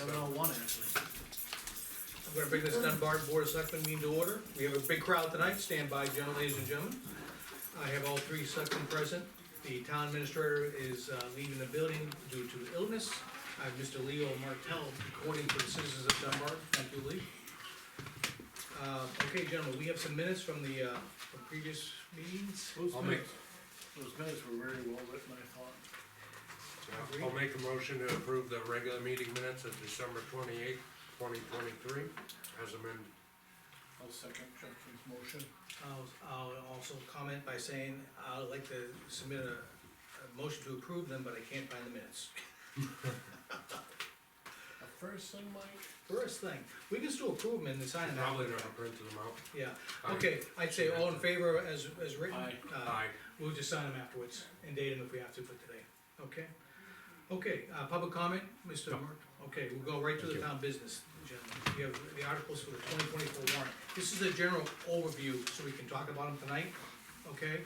7:01 actually. I'm gonna bring this Dunbarton Board of Selectmen meeting to order. We have a big crowd tonight, stand by, ladies and gentlemen. I have all three selectmen present. The town administrator is leaving the building due to illness. I have Mr. Leo Martell recording for the citizens of Dunbarton. Thank you, Lee. Okay, gentlemen, we have some minutes from the from previous meetings. Those minutes were very well written, I thought. I'll make a motion to approve the regular meeting minutes of December 28th, 2023, as amended. I'll second Justin's motion. I'll also comment by saying I'd like to submit a motion to approve them, but I can't find the minutes. The first thing, Mike? First thing, we can still approve them and sign them. Probably not printed them out. Yeah, Aye. okay, I'd say all in favor as written? Aye. Aye. We'll just sign them afterwards and date them if we have to for today, okay? Okay, public comment, Mr. Mark? Okay, we'll go right to the town business, gentlemen. We have the articles for the 2024 warrant. This is a general overview, so we can talk about them tonight, okay?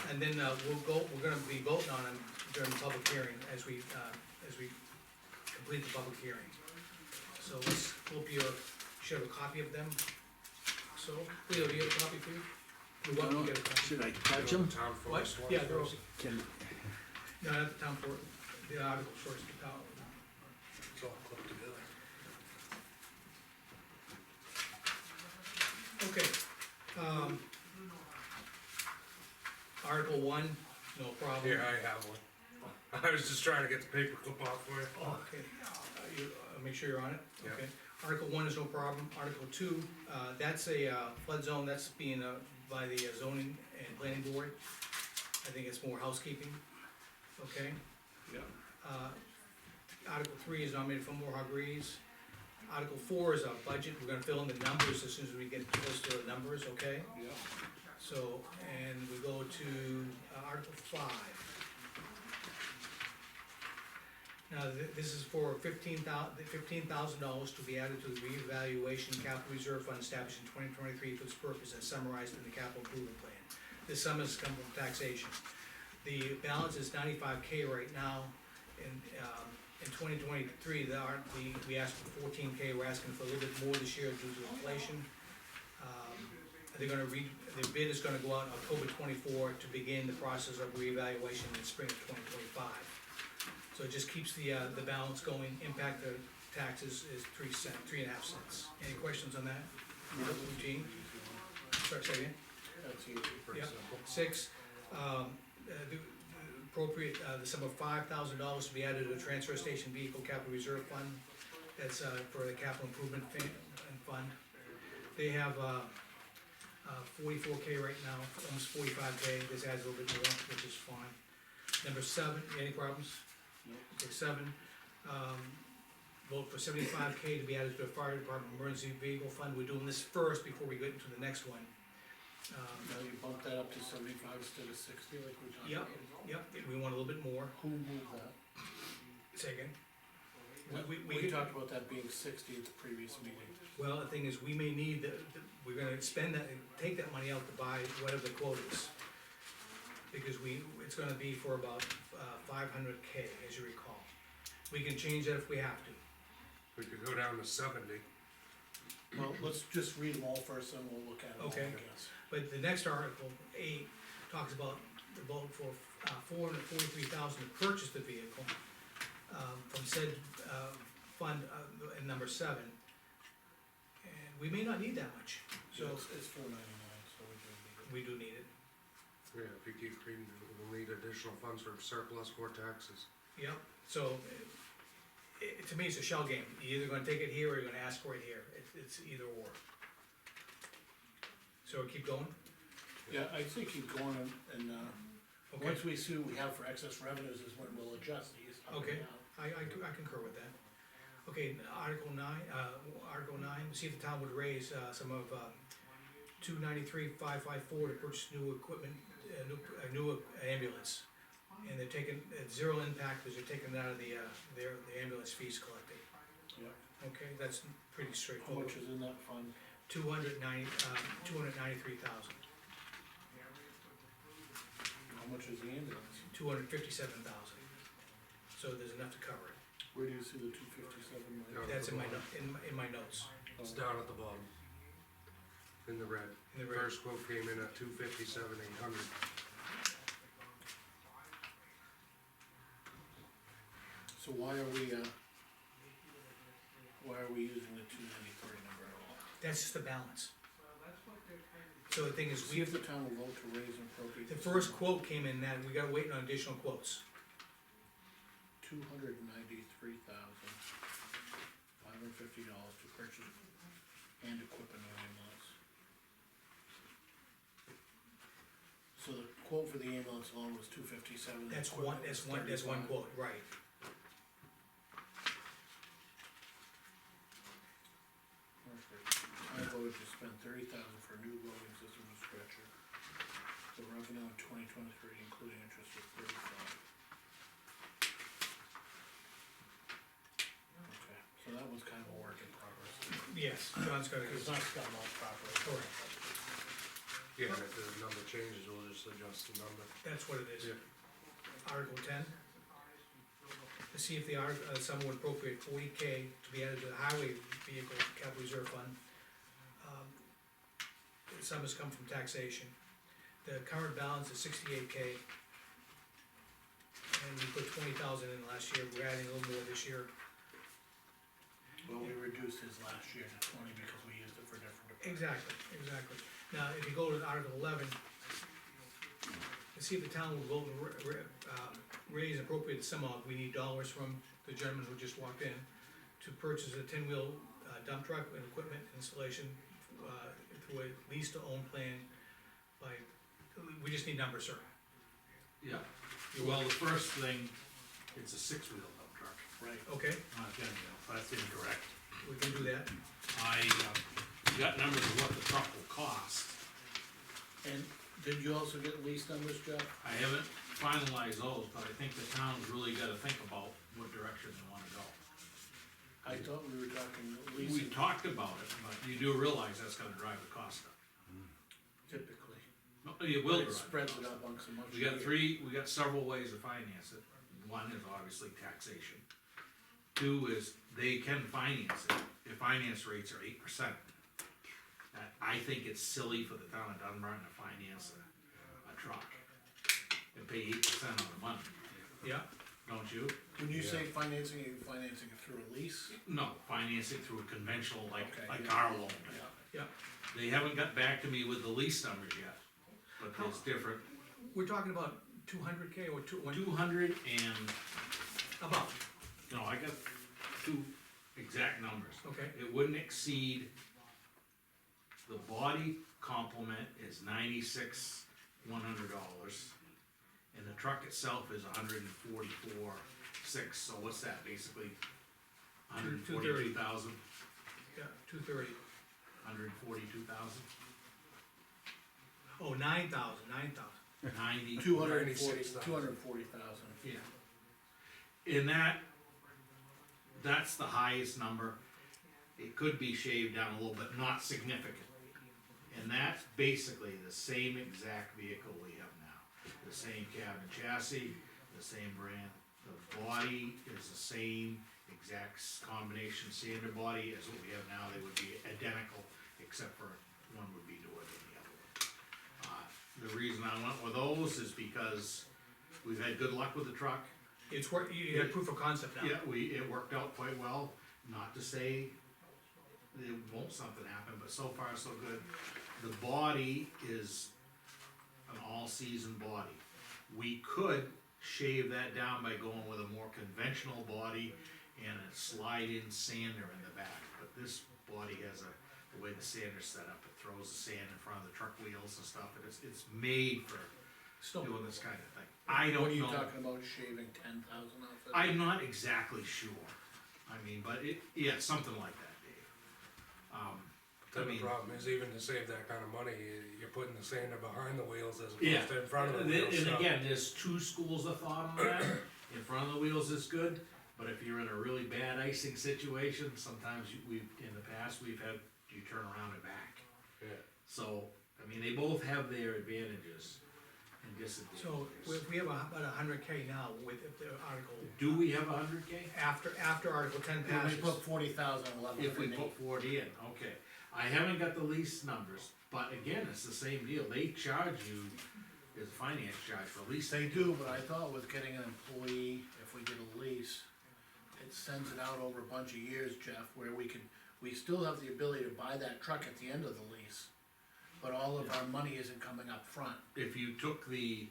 And then, we're gonna be voting on them during the public hearing as we complete the public hearing. So let's, hope you should have a copy of them. So, Leo, do you have a copy, please? We want to get a copy. Should I touch them? Town What? forest one Yeah, they're first. okay. Can, No, not the town for, the article first, the town. It's all clipped together. Okay, Article 1, no problem. Here, I have one. I was just trying to get the paper clip off for you. Okay, make sure you're on it, Yeah. okay. Article 1 is no problem. Article 2, that's a flood zone, that's being, by the zoning and planning board. I think it's more housekeeping, okay? Yeah. Article 3 is nominated for more Rees. Article 4 is our budget, we're gonna fill in the numbers as soon as we get close to the numbers, okay? Yeah. So, and we go to Article 5. Now, this is for $15,000 to be added to the reevaluation capital reserve fund established in 2023 for this purpose as summarized in the capital improvement plan. This sum has come from taxation. The balance is $95K right now, and in 2023, we asked for $14K, we're asking for a little bit more this year due to inflation. They're gonna the bid is gonna go out October 24 to begin the process of reevaluation in spring of 2025. So it just keeps the balance going. Impact of taxes is 3.5 cents. Any questions on that? Gene? Sorry, say again? That's easy. Pretty Yeah. simple. 6, appropriate, the sum of $5,000 to be added to the transfer station vehicle capital reserve fund. That's, for the capital improvement fund. They have, 44K right now, almost 45K. This adds a little bit more, which is fine. Number 7, any problems? Nope. Okay, 7, vote for 75K to be added to the fire department emergency vehicle fund. We're doing this first before we get into the next one. Now you bump that up to 75 instead of 60 like we talked Yep, about. yep, we want a little bit more. Who moved that? Say again? We could- talked about that being 60 at the previous meeting. Well, the thing is, we may need we're gonna spend that, take that money out to buy whatever the quote is. Because it's gonna be for about, 500K, as you recall. We can change that if we have to. We could go down to 70. Well, let's just read them all first, then we'll look at them all, I Okay. guess. But the next article, 8, talks about the vote for, $443,000 to purchase the vehicle, from said, fund, in number 7. And we may not need that much, So so it's 499, so we do need it. we do need it. Yeah, if you keep reading, we'll need additional funds for surplus or taxes. Yep, so, to me, it's a shell game, you're either gonna take it here or you're gonna ask for it here, it's either or. So keep going? Yeah, I think keep going and, Okay, once we see what we have for excess revenues is when we'll adjust these. up and Okay. down. I concur with that. Okay, Article 9, see if the town would raise, some of, 293,554 to purchase new equipment, a new ambulance. And they're taking, it's zero impact, because they're taking it out of the ambulance fees collected. Yeah, Okay, that's pretty how straightforward. much is in that fund? 293,000, How much is the ambulance? 257,000. So there's enough to cover it. Where do you see the 257, Mike? that's the in my, bottom. in my notes, It's down at the bottom. In the red. in the red. First quote came in at 257,800. So why are we using the 293 number at all? That's just the balance. So the thing is, See if the town will vote to raise and appropriate. the first quote came in that, we gotta wait on additional quotes. $293,550 to purchase and equip a new ambulance. So the quote for the ambulance alone was $257. That's one, that's one quote, right. I voted to spend $30,000 for a new loading system and stretcher. The revenue in 2023, including interest, was $35. Okay, so that was kind of a work in progress. Yes, John's got it, It's not spelled out properly. correct, Yeah, and if the number changes, we'll just adjust the number. that's what it is. Yeah. Article 10. To see if the sum would appropriate 40K to be added to the highway vehicle capital reserve fund. The sum has come from taxation. The current balance is 68K. And we put 20,000 in last year, we're adding a little more this year. Well, we reduced his last year to 20 because we used it for different departments. Exactly. Now, if you go to Article 11, to see if the town will vote to raise and appropriate the sum of, we need dollars from the gentleman who just walked in to purchase a 10-wheel dump truck and equipment installation through a lease-to-own plan by, we just need numbers, sir. Yeah, well, the first thing, it's a six-wheel dump truck, Right. Okay, not ten wheel, that's incorrect. we can do that. I, got numbers of what the truck will cost. And did you also get lease numbers, Jeff? I haven't finalized those, but I think the town's really gotta think about what direction they wanna go. I thought we were talking We leasing talked about it, but you do realize that's gonna drive the cost up. typically. No, it will But it drive the spreads cost it up. up on so much. We got several ways to finance it. One is obviously taxation. Two is they can finance it, their finance rates are 8%. I think it's silly for the town of Dunbarton to finance a truck and pay 8% on the money, Yeah, don't you? When you say financing, are you financing it through a lease? No, finance it through a conventional, like Okay, yeah. car loan. yeah. They haven't got back to me with the lease numbers yet, but it's different. We're talking about 200K or 200 and, about, no, I got two exact numbers. okay, It wouldn't exceed, the body complement is $96,100. And the truck itself is $144,600, so what's that, basically? $142,000, yeah, 230. $142,000, Oh, 9,000. 90. 96,000. 240,000. Yeah. In that's the highest number. It could be shaved down a little bit, not significant. And that's basically the same exact vehicle we have now. The same cab and chassis, the same brand. The body is the same exact combination sander body as what we have now. They would be identical, except for one would be newer than the other one. The reason I went with those is because we've had good luck with the truck. It's work, you have proof of concept now. Yeah, it worked out quite well, not to say it won't something happen, but so far so good. The body is an all-season body. We could shave that down by going with a more conventional body and a slide-in sander in the back, but this body has the way the sander's set up, it throws the sand in front of the truck wheels and stuff, and it's made for doing this kind of thing. I don't know. What are you talking about, shaving 10,000 off it? I'm not exactly sure. I mean, but yeah, something like that, Dave. Then the problem is, even to save that kind of money, you're putting the sander behind the wheels as Yeah. opposed to in front of the wheels. And so- again, there's two schools of thought on that. In front of the wheels is good, but if you're in a really bad icing situation, sometimes in the past, we've had you turn around and back. Yeah. So, I mean, they both have their advantages. and disadvantages. So, if we have about 100K now with the article. Do we have 100K? After Article 10 Yeah, we passes. put 40,000, 11 If we hundred and put 40 in, okay. I haven't got the lease numbers, but again, it's the same deal, they charge you, there's a finance charge for lease. They do, but I thought with getting an employee, if we get a lease, it sends it out over a bunch of years, Jeff, where we still have the ability to buy that truck at the end of the lease. But all of our money isn't coming up front. If you took it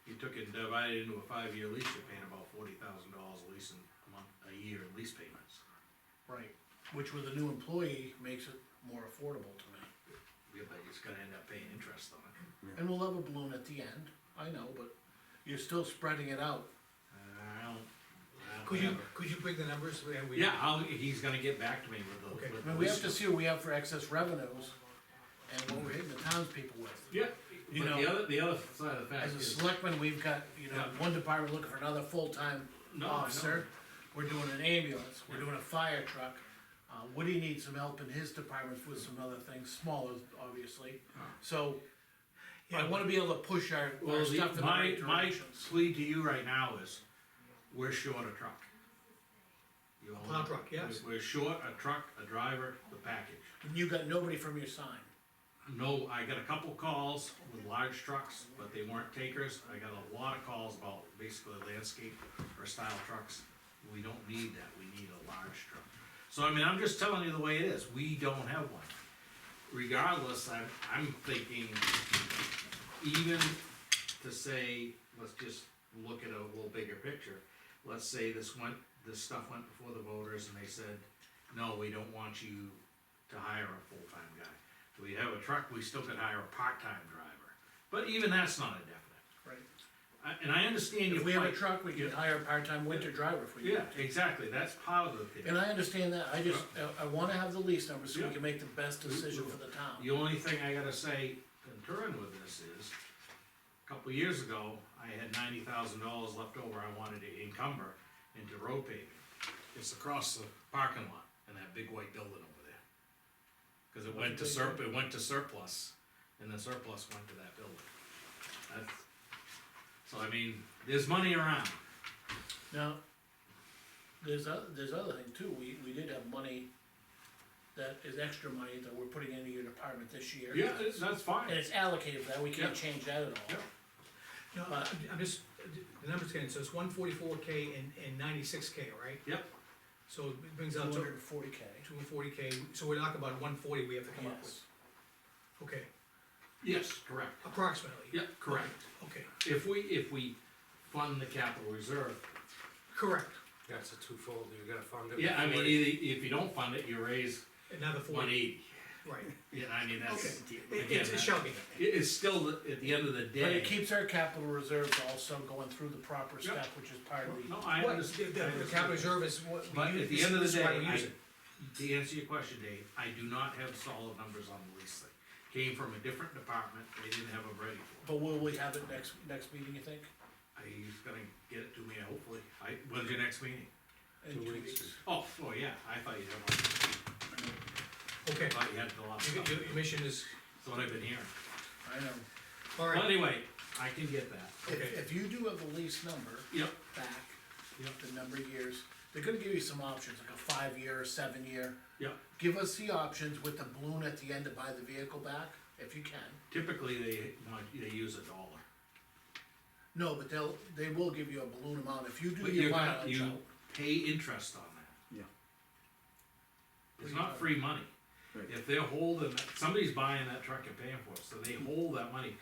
and divided it into a 5-year lease, you're paying about $40,000 a lease a year in lease payments. Right. Which with a new employee makes it more affordable to me. Yeah, but it's gonna end up paying interest on it. And we'll have a balloon at the end, I know, but you're still spreading it out. I don't Could you bring the numbers? he's gonna get back to me with the. Okay. with I the mean, we have lease to see what we have for excess revenues and what we're hitting the townspeople with. Yeah, You but know, the other side of the fact As a is, selectman, we've got, Yeah. one department looking for another full-time No, I know. officer. We're doing an ambulance, we're doing a fire truck. Woody needs some help in his departments with some other things, smaller, obviously. So, I wanna be able to push our well, stuff in the right my directions. plea to you right now is, we're short a truck. You know, Plow truck, yes. We're short a truck, a driver, the package. You got nobody from your sign. No, I got a couple calls with large trucks, but they weren't takers. I got a lot of calls about basically landscape or style trucks. We don't need that, we need a large truck. So I mean, I'm just telling you the way it is, we don't have one. Regardless, I'm thinking, even to say, let's just look at a little bigger picture. Let's say this stuff went before the voters and they said, no, we don't want you to hire a full-time guy. We have a truck, we still could hire a part-time driver, but even that's not indefinite. Right. And I understand your If we have a point. truck, we can hire a part-time winter driver if we need Yeah, to. exactly, that's part of it. And I understand that, I wanna have the lease numbers so we can make the best decision for the town. The only thing I gotta say, concurrent with this is, a couple of years ago, I had $90,000 left over I wanted to encumber into road paving. It's across the parking lot in that big white building over there. Cause it went to surplus, and the surplus went to that building. So I mean, there's money around. Now, there's other thing too, we did have money that is extra money that we're putting into your department this year. Yeah, that's fine. And it's allocated for that, we can't Yeah. change that at all. Yeah. No, I'm just, the numbers getting, so it's 144K and 96K, right? Yep. So it brings out to 240K. 240K, so we're talking about 140 we have to come up with. Yes. Okay, Yes, correct. approximately. Yep, correct. Okay, If we fund the capital reserve, correct, That's a twofold, you gotta fund it. yeah, I mean, before if you don't fund it, you raise another 40, 180. right, Yeah, I mean, that's, okay. again, It's shocking. it's still, at the end of the But day. it keeps our capital reserves also going through the proper Yep. step, which is part of the. No, I What, understand. the capital reserve is what we But use. at the end of the this is why we day, use it. to answer your question, Dave, I do not have solid numbers on the lease thing. Came from a different department, they didn't have them ready for. But will we have it next meeting, you think? He's gonna get it to me, hopefully. When's your next meeting? In 2 2 weeks. weeks. Oh, yeah, I thought you'd have one. Okay, I thought you had a lot of your, stuff. your mission is, That's what I've been hearing. I know. all But right, anyway, I can get that. Okay. If you do have the lease number Yep. back, Yep. the number of years, they're gonna give you some options, like a 5-year, 7-year. Yep. Give us the options with the balloon at the end to buy the vehicle back, if you can. Typically, they use $1. No, but they will give you a balloon amount, if you do But your mileage you out. pay interest on that. Yeah. It's not free money. Right. If they're holding, somebody's buying that truck and paying for it, so they hold that money.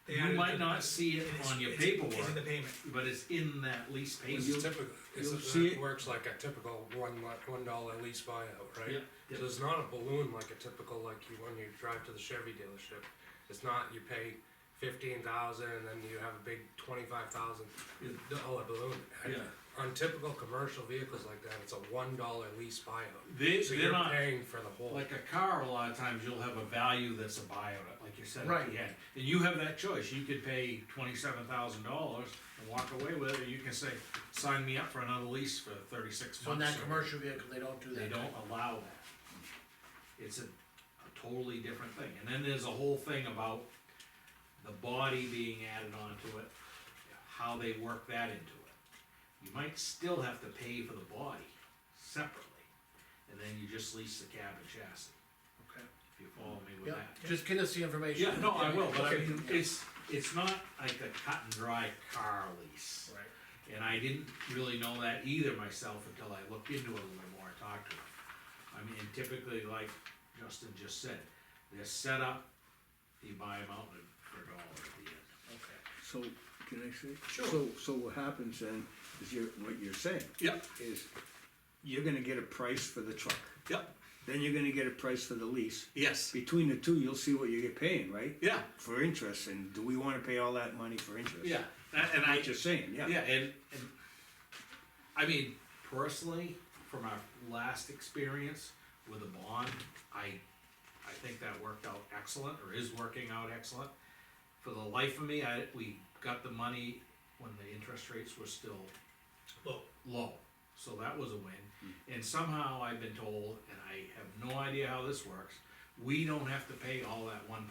They You added might the- not see it it's- on your it's- It's in paperwork, the payment. but it's in that lease This payment. is typical, you'll see it it- works like a typical $1 lease buyout, right? Yep, yep. So it's not a balloon like a typical, like when you drive to the Chevy dealership. It's not, you pay 15,000 and then you have a big $25,000 balloon. Yeah. On typical commercial vehicles like that, it's a $1 lease buyout. So They're you're not, paying for the whole. like a car, a lot of times you'll have a value that's a buyout, like you said at Right. the end. And you have that choice, you could pay $27,000 and walk away with it, or you can say, sign me up for another lease for 36 months. So in that or- commercial vehicle, they don't do that. They don't allow that. It's a totally different thing, and then there's a whole thing about the body being added onto it, how they work that into it. You might still have to pay for the body separately, and then you just lease the cab and chassis, Okay. if you follow me with Yeah, that. just get us the information. Yeah, no, I will, but I Okay. mean, it's not like a cut and dry car lease. Right, And I didn't really know that either myself until I looked into it a little more and talked to him. I mean, typically, like Justin just said, they're set up, you buy them out for a dollar at the end. okay. So, can I say? Sure. So what happens then, is what you're saying, Yep, is you're gonna get a price for the truck, yep, then you're gonna get a price for the lease. yes, Between the two, you'll see what you get paying, right? yeah, For interest, and do we wanna pay all that money for interest? yeah, and I What you're saying, yeah. Yeah, and I mean, personally, from our last experience with a bond, I think that worked out excellent, or is working out excellent. For the life of me, we got the money when the interest rates were still Well, low, so that was a win. And somehow I've been told, and I have no idea how this works, we don't have to pay all that $1.3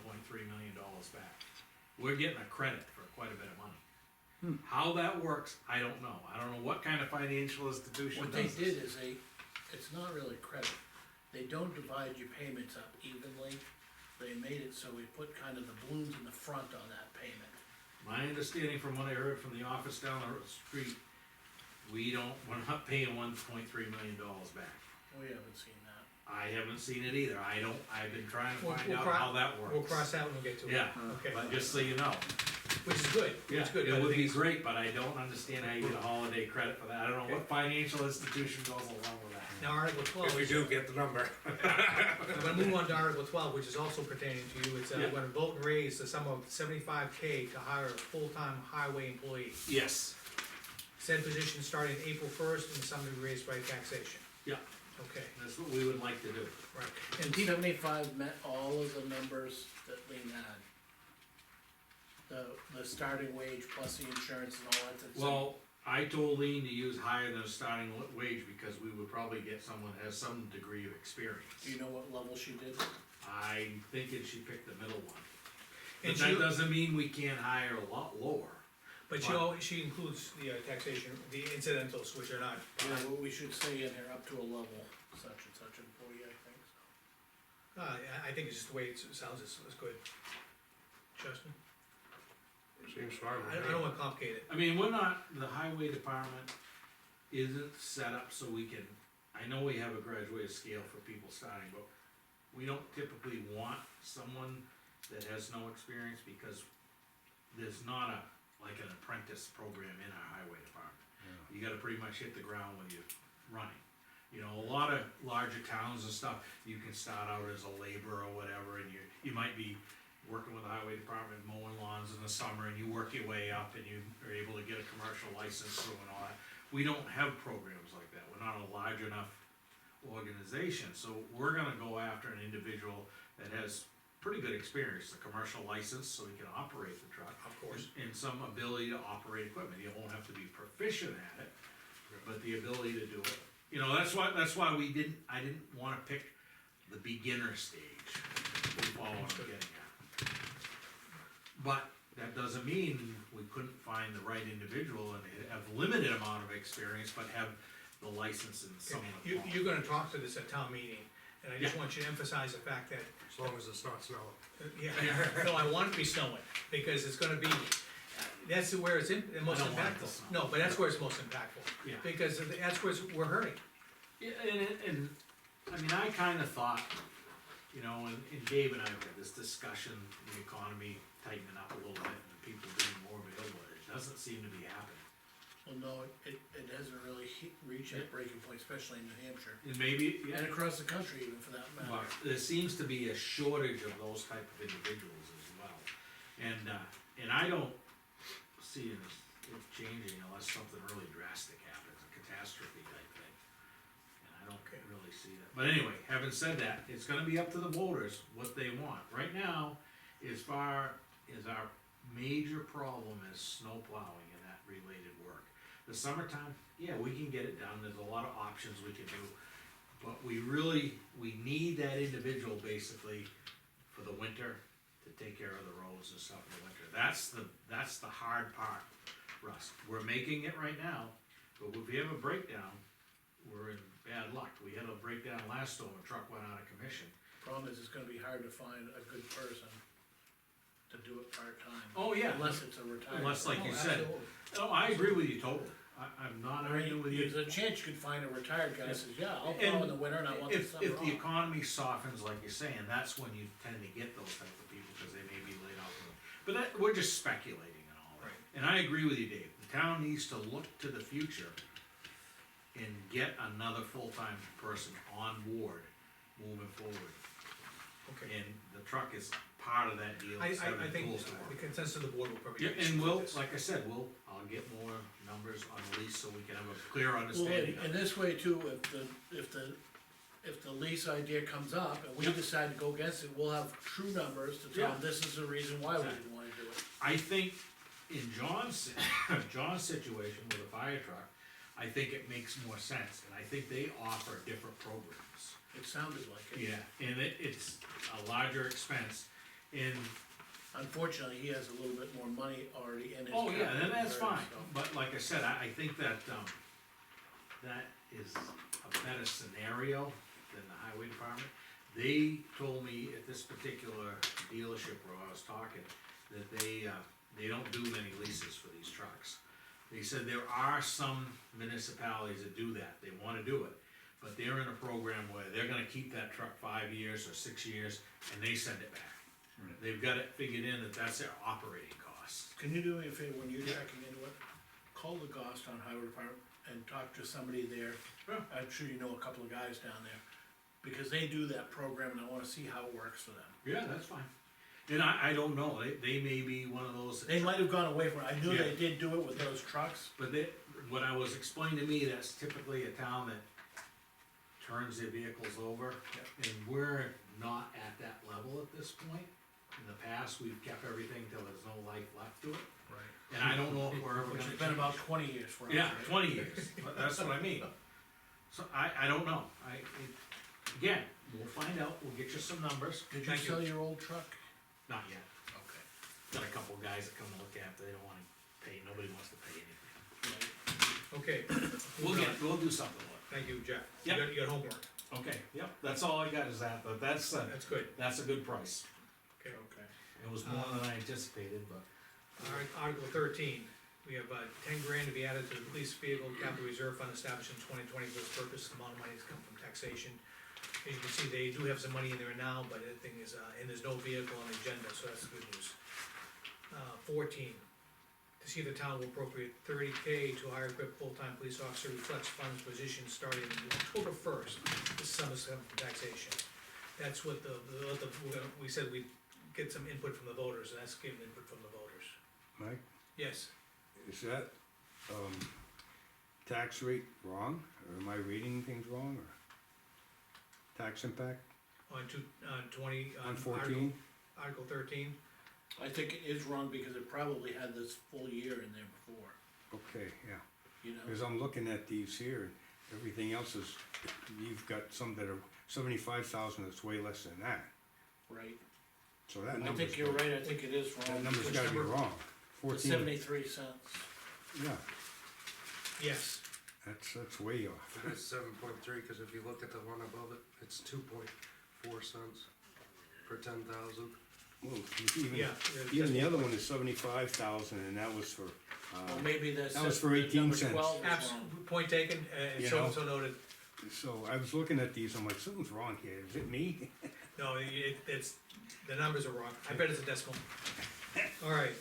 million back. We're getting a credit for quite a bit of money. How that works, I don't know. I don't know what kind of financial institution What does they this. did is it's not really credit, they don't divide your payments up evenly. They made it so we put kind of the balloons in the front on that payment. My understanding from what I heard from the office down the street, we're not paying $1.3 million back. We haven't seen that. I haven't seen it either. I've been trying to We'll- find we'll out cro- how that works. we'll cross that when we get to it. Yeah, Okay, but just so you know. which is good, Yeah, it's good. it but would the be thing is- great, but I don't understand how you get a holiday credit for that. I don't know what financial institution goes along with that. Now, Article 12. If we do get the number. I'm gonna move on to Article 12, which is also pertaining to you, it's, Yeah. we're gonna vote and raise the sum of $75K to hire a full-time highway employee. Yes, Said position starting April 1st, and the sum to be raised by taxation. yeah, Okay, that's what we would like to do. right. And And people, 75 met all of the numbers that Lean had. The starting wage plus the insurance and all that. Well, I told Lean to use higher than a starting wage because we would probably get someone that has some degree of experience. Do you know what level she did? I'm thinking she picked the middle one. And But that she- doesn't mean we can't hire a lot lower. but she includes the taxation, the incidentals, which are not. Yeah, well, we should say in here up to a level such and such employee, I think so. I think it's just the way it sounds, it's good. Justin? Seems fine with I me. don't wanna complicate it. I mean, the highway department isn't set up so we can, I know we have a graduated scale for people starting, but we don't typically want someone that has no experience because there's not like an apprentice program in our highway department. You gotta pretty much hit the ground when you're running. You know, a lot of larger towns and stuff, you can start out as a laborer or whatever, and you might be working with the highway department, mowing lawns in the summer, and you work your way up, and you are able to get a commercial license through and all that. We don't have programs like that, we're not a large enough organization, so we're gonna go after an individual that has pretty good experience, a commercial license, so he can operate the truck. Of course. And some ability to operate equipment, you won't have to be proficient at it, but the ability to do it. You know, that's why I didn't wanna pick the beginner stage, if you follow what I'm getting at. But that doesn't mean we couldn't find the right individual and have limited amount of experience, but have the license and some of the. You're gonna talk to this at town meeting, and I just want you to emphasize the fact that, As long as it's not snowing. yeah, no, I want it to be snowing, because it's gonna be, that's where it's the most I don't want it to impactful. snow. No, but that's where it's most impactful. Yeah. Because that's where we're hurting. Yeah, and, I mean, I kinda thought, you know, and Dave and I had this discussion, the economy tightening up a little bit and people being more available, it doesn't seem to be happening. Well, no, it hasn't really reached that breaking point, especially in New Hampshire, And maybe, and across the country even for that matter. well, there seems to be a shortage of those type of individuals as well. And I don't see it changing unless something really drastic happens, a catastrophe type thing. And I don't Okay. really see that. But anyway, having said that, it's gonna be up to the voters what they want. Right now, as far as our major problem is snow plowing and that related work. The summertime, yeah, we can get it done, there's a lot of options we can do. But we need that individual basically for the winter to to take care of the roads and stuff in the winter. That's the hard part, Russ. We're making it right now, but if we have a breakdown, we're in bad luck. We had a breakdown last storm, a truck went out of commission. Problem is, it's gonna be hard to find a good person to do it part-time. Oh, yeah. Unless it's a retired. Unless, like you Oh, said, absolutely. oh, I agree with you totally. I'm not arguing with you. There's a chance you could find a retired guy that says, yeah, I'll And plow in the winter and I want the summer If the off. economy softens, like you're saying, that's when you tend to get those type of people, cause they may be laid off. But that, we're just speculating and all that. Right. And I agree with you, Dave, the town needs to look to the future and get another full-time person on board moving forward. Okay. And the truck is part of that deal, I having think tools to the work. consensus of the board will probably. Yeah, and we'll, like I said, I'll get more numbers on the lease so we can have a clear Well, understanding. and this way too, if the lease idea comes up and we Yep. decide to go against it, we'll have true numbers to tell them this is the reason why we didn't wanna do it. I think in John's, John's situation with a fire truck, I think it makes more sense, and I think they offer different programs. It sounded like it. Yeah, and it's a larger expense, and, Unfortunately, he has a little bit more money already in his. oh yeah, then that's capital fine, reserve, but like I said, I think that, that is a better scenario than the highway department. They told me at this particular dealership where I was talking, that they don't do many leases for these trucks. They said there are some municipalities that do that, they wanna do it, but they're in a program where they're gonna keep that truck 5 years or 6 years, and they send it back. Right. They've got it figured in that that's their operating costs. Can you do me a favor, when you're checking into it, call the Goffstown Highway Department and talk to somebody there. Yeah. I'm sure you know a couple of guys down there, because they do that program and I wanna see how it works for them. Yeah, that's fine. And I don't know, they may be one of those. They might have gone away from it, I knew Yeah. they did do it with those trucks. But what I was explained to me, that's typically a town that turns their vehicles over. And we're not at that level at this point. In the past, we've kept everything till there's no life left to it. Right. And I don't know if we're ever Which gonna has been change. about 20 years for us, Yeah, right? 20 years, but that's what I mean. So I don't know, again, we'll find out, we'll get you some numbers. Did you Thank you. sell your old truck? Not yet. Okay. Got a couple guys that come and look at it, they don't wanna pay, nobody wants to pay anything. Okay, We'll do something with thank you, Jeff. Yep. You got homework, it. Okay, yep, that's all I got is that, but that's a good price. okay. Okay. It was more than I anticipated, but. Alright, Article 13, we have, 10 grand to be added to the police vehicle capital reserve fund established in 2020 for this purpose, the amount of money has come from taxation. As you can see, they do have some money in there now, but the thing is, and there's no vehicle on the agenda, so that's good news. 14, to see if the town will appropriate 30K to hire equipped full-time police officer who flex funds positions starting October 1st. This sum is coming from taxation. That's what we said we'd get some input from the voters, and that's getting input from the voters. Mike, Yes, is that, tax rate wrong, or am I reading things wrong, or? Tax impact on 20, on 14? Article 13, I think it is wrong because it probably had this full year in there before, Okay, yeah, you know? cause I'm looking at these here, and everything else is, you've got some that are 75,000, that's way less than that, Right. so that I number's. think you're right, I think it is wrong. That number's Which gotta be number? wrong, The 14, 73 cents. yeah, yes, that's way off. It is 7.3, cause if you look at the one above it, it's 2.4 cents per 10,000. Well, even, yeah. even the other one is 75,000, and that was for, Well, maybe that's. that was for the 18 number cents. 12 is Abs, wrong. point taken, You so know? and so noted, so I was looking at these, I'm like, something's wrong here, is it me? no, it's, the numbers are wrong, I bet it's a decimal. Alright,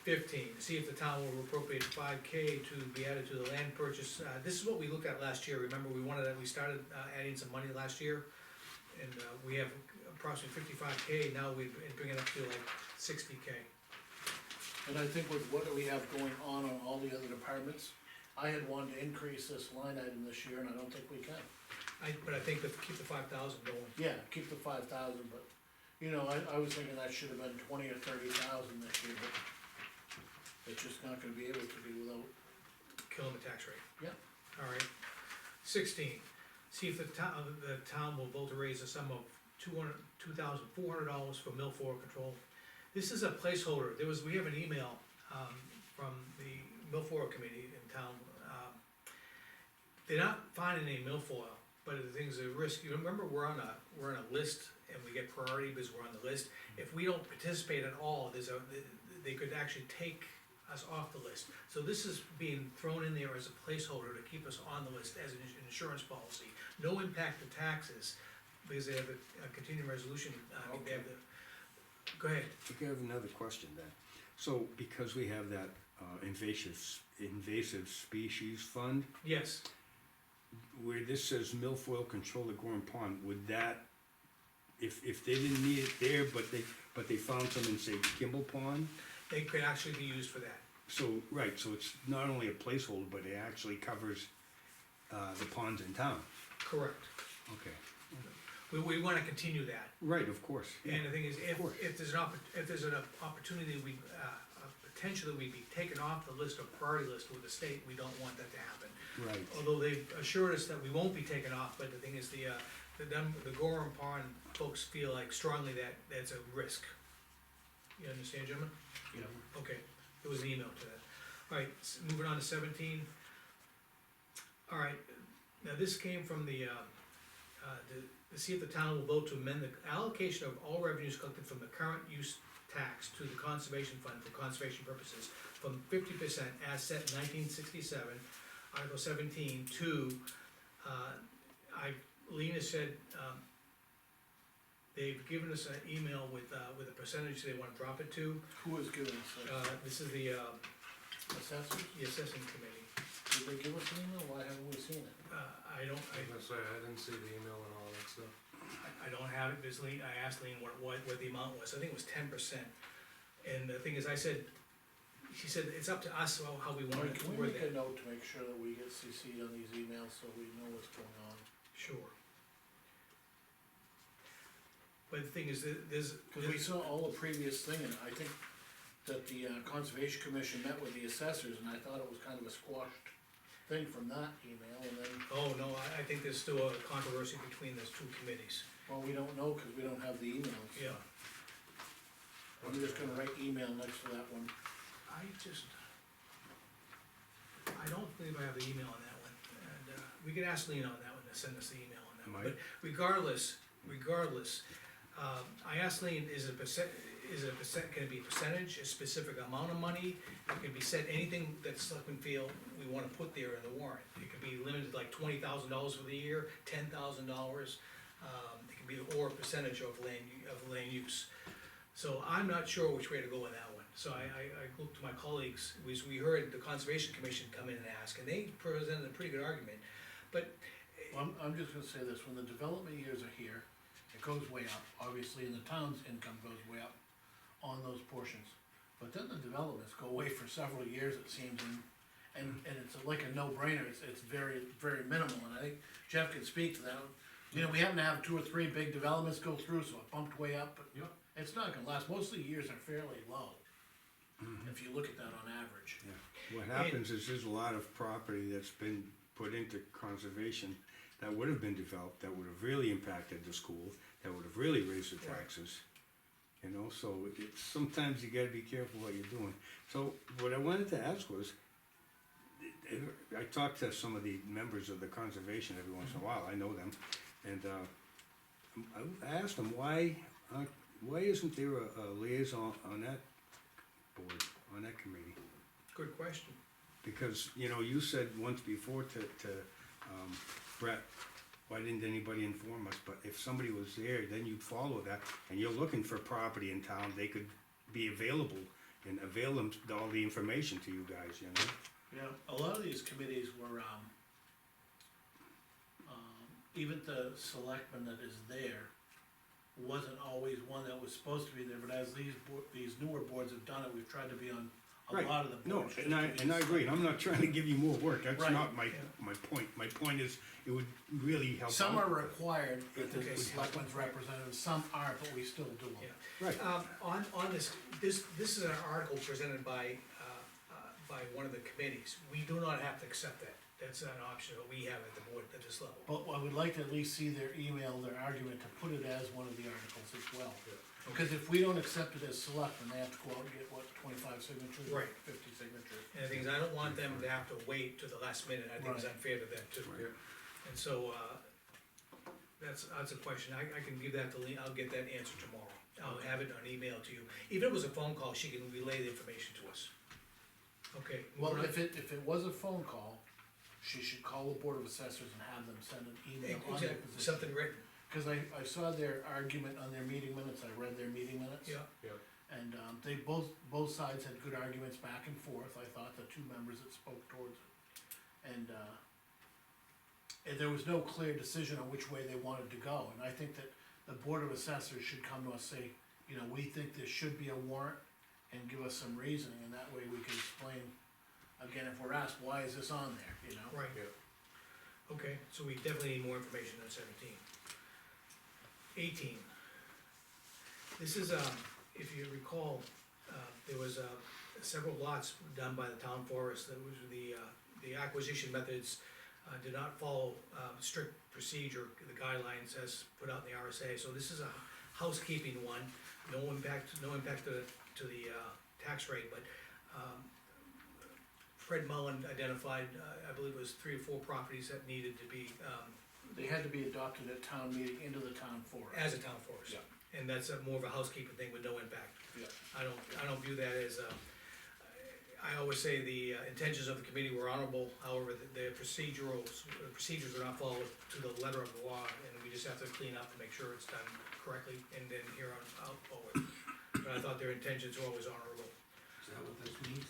15, see if the town will appropriate 5K to be added to the land purchase, this is what we looked at last year, remember, we started, adding some money last year, and, we have approximately 55K, now we bring it up to like 60K. And I think with what we have going on all the other departments, I had wanted to increase this line item this year and I don't think we can. But I think that keep the 5,000 going. Yeah, keep the 5,000, but, you know, I was thinking that should have been 20 or 30,000 this year, but it's just not gonna be able to be without, Killing the tax rate. yeah. Alright, 16, see if the town will vote to raise a sum of $2,400 for milfoil control. This is a placeholder, we have an email, from the milfoil committee in town. They're not finding any milfoil, but the thing's a risk, you remember, we're on a list, and we get priority because we're on the list. If we don't participate at all, they could actually take us off the list. So this is being thrown in there as a placeholder to keep us on the list as an insurance policy. No impact to taxes, because they have a continuing resolution, they have go ahead. I have another question then. So, because we have that, invasive species fund, Yes, where this says milfoil control at Gorham Pond, would that, if they didn't need it there, but they found some in, say, Kimball Pond? they could actually be used for that. So, right, so it's not only a placeholder, but it actually covers, the ponds in town. Correct. Okay. We wanna continue that. Right, of course. Yeah. And the thing is, if course. there's an opportunity, a potential that we'd be taken off the list or priority list with the state, we don't want that to happen. Right, Although they've assured us that we won't be taken off, but the thing is, the Gorham Pond folks feel like strongly that that's a risk. You understand, gentlemen? Yeah. Okay, there was an email to that. Alright, moving on to 17. Alright, now this came from to see if the town will vote to amend the allocation of all revenues collected from the current use tax to the conservation fund for conservation purposes from 50% as set in 1967, Article 17, to, Lena said, they've given us an email with a percentage they wanna drop it to. Who is giving us that? This is the Assessors? assessing committee. Did they give us an email? Why haven't we seen it? I don't, That's right, I didn't see the email and all that stuff. I don't have it, because Lean, I asked Lean what the amount was, I think it was 10%. And the thing is, she said, it's up to us how we want Can to we word make that. a note to make sure that we get CC'd on these emails so we know what's going on? Sure. But the thing is, Cause we saw all the previous thing, and I think that the Conservation Commission met with the assessors, and I thought it was kind of a squashed thing from that email, and then, oh, no, I think there's still a controversy between those two committees. well, we don't know, cause we don't have the emails. Yeah. I'm just gonna write email next to that one. I don't believe I have the email on that one, and, we could ask Lean on that one to send us the email on that one, but Mike? regardless, I asked Lean, can it be a percentage, a specific amount of money? It can be said, anything that selectmen feel we wanna put there in the warrant, it could be limited like $20,000 for the year, $10,000. It can be, or a percentage of land use. So I'm not sure which way to go with that one, so I looked to my colleagues, we heard the Conservation Commission come in and ask, and they presented a pretty good argument, but. Well, I'm just gonna say this, when the development years are here, it goes way up, obviously, and the town's income goes way up on those portions. But then the developments go away for several years, it seems, and it's like a no-brainer, it's very, very minimal, and I think Jeff can speak to that. You know, we happen to have 2 or 3 big developments go through, so it bumped way up, but Yep. it's not gonna last, most of the years are fairly low. If you look at that on average. Yeah. What happens is there's a lot of property that's been put into conservation that would have been developed, that would have really impacted the school, that would have really raised the taxes. You know, so it's, sometimes you gotta be careful what you're doing. So what I wanted to ask was, I talk to some of the members of the conservation every once in a while, I know them, and, I asked them, why isn't there a liaison on that board, on that committee? Good question. Because, you know, you said once before to Brett, why didn't anybody inform us? But if somebody was there, then you'd follow that, and you're looking for property in town, they could be available and avail them all the information to you guys, you know? Yeah, a lot of these committees were, even the selectman that is there wasn't always one that was supposed to be there, but as these newer boards have done it, we've tried to be on a Right. lot of the No, boards. and I agree, I'm not trying to give you more work, that's Right. not my point. My point is, it would really help. Some out. are required, if Okay. there's selectmen's representatives, some aren't, but we still do them. Yeah. Right, On this is an article presented by one of the committees, we do not have to accept that. That's an option that we have at the board at this level. But I would like to at least see their email, their argument, to put it as one of the articles as well. Because if we don't accept it as selectmen, they have to go out and get, what, 25 signatures? Right. 50 signatures. And the thing is, I don't want them to have to wait to the last minute, I think it's Right. unfair to them too. Right. And so, that's a question, I can give that to Lee, I'll get that answer tomorrow. I'll have it on email to you, even if it was a phone call, she can relay the information to us. Okay. Well, moving on. if it was a phone call, she should call the Board of Assessors and have them send an email on their Exactly, position. something written, Cause I saw their argument on their meeting minutes, I read their meeting minutes. yeah, And, they both sides had good arguments back and forth, I thought, the two members that spoke towards it. And there was no clear decision on which way they wanted to go, and I think that the Board of Assessors should come to us, say, you know, we think there should be a warrant, and give us some reasoning, and that way we can explain, again, if we're asked, why is this on there, you know? right. Okay, so we definitely need more information on 17. 18. This is, if you recall, there was, several lots done by the town forest, that was the acquisition methods, did not follow, strict procedure, the guidelines as put out in the RSA, so this is a housekeeping one, no impact to the tax rate, but, Fred Mullen identified, I believe it was 3 or 4 properties that needed to be, They had to be adopted at town meeting into the town forest. as a town forest. Yeah. And that's more of a housekeeping thing with no impact. Yeah. I don't view that as, I always say the intentions of the committee were honorable, however, the procedures were not followed to the letter of the law, and we just have to clean up to make sure it's done correctly, and then here on out forward. But I thought their intentions were always honorable. Is that what this means?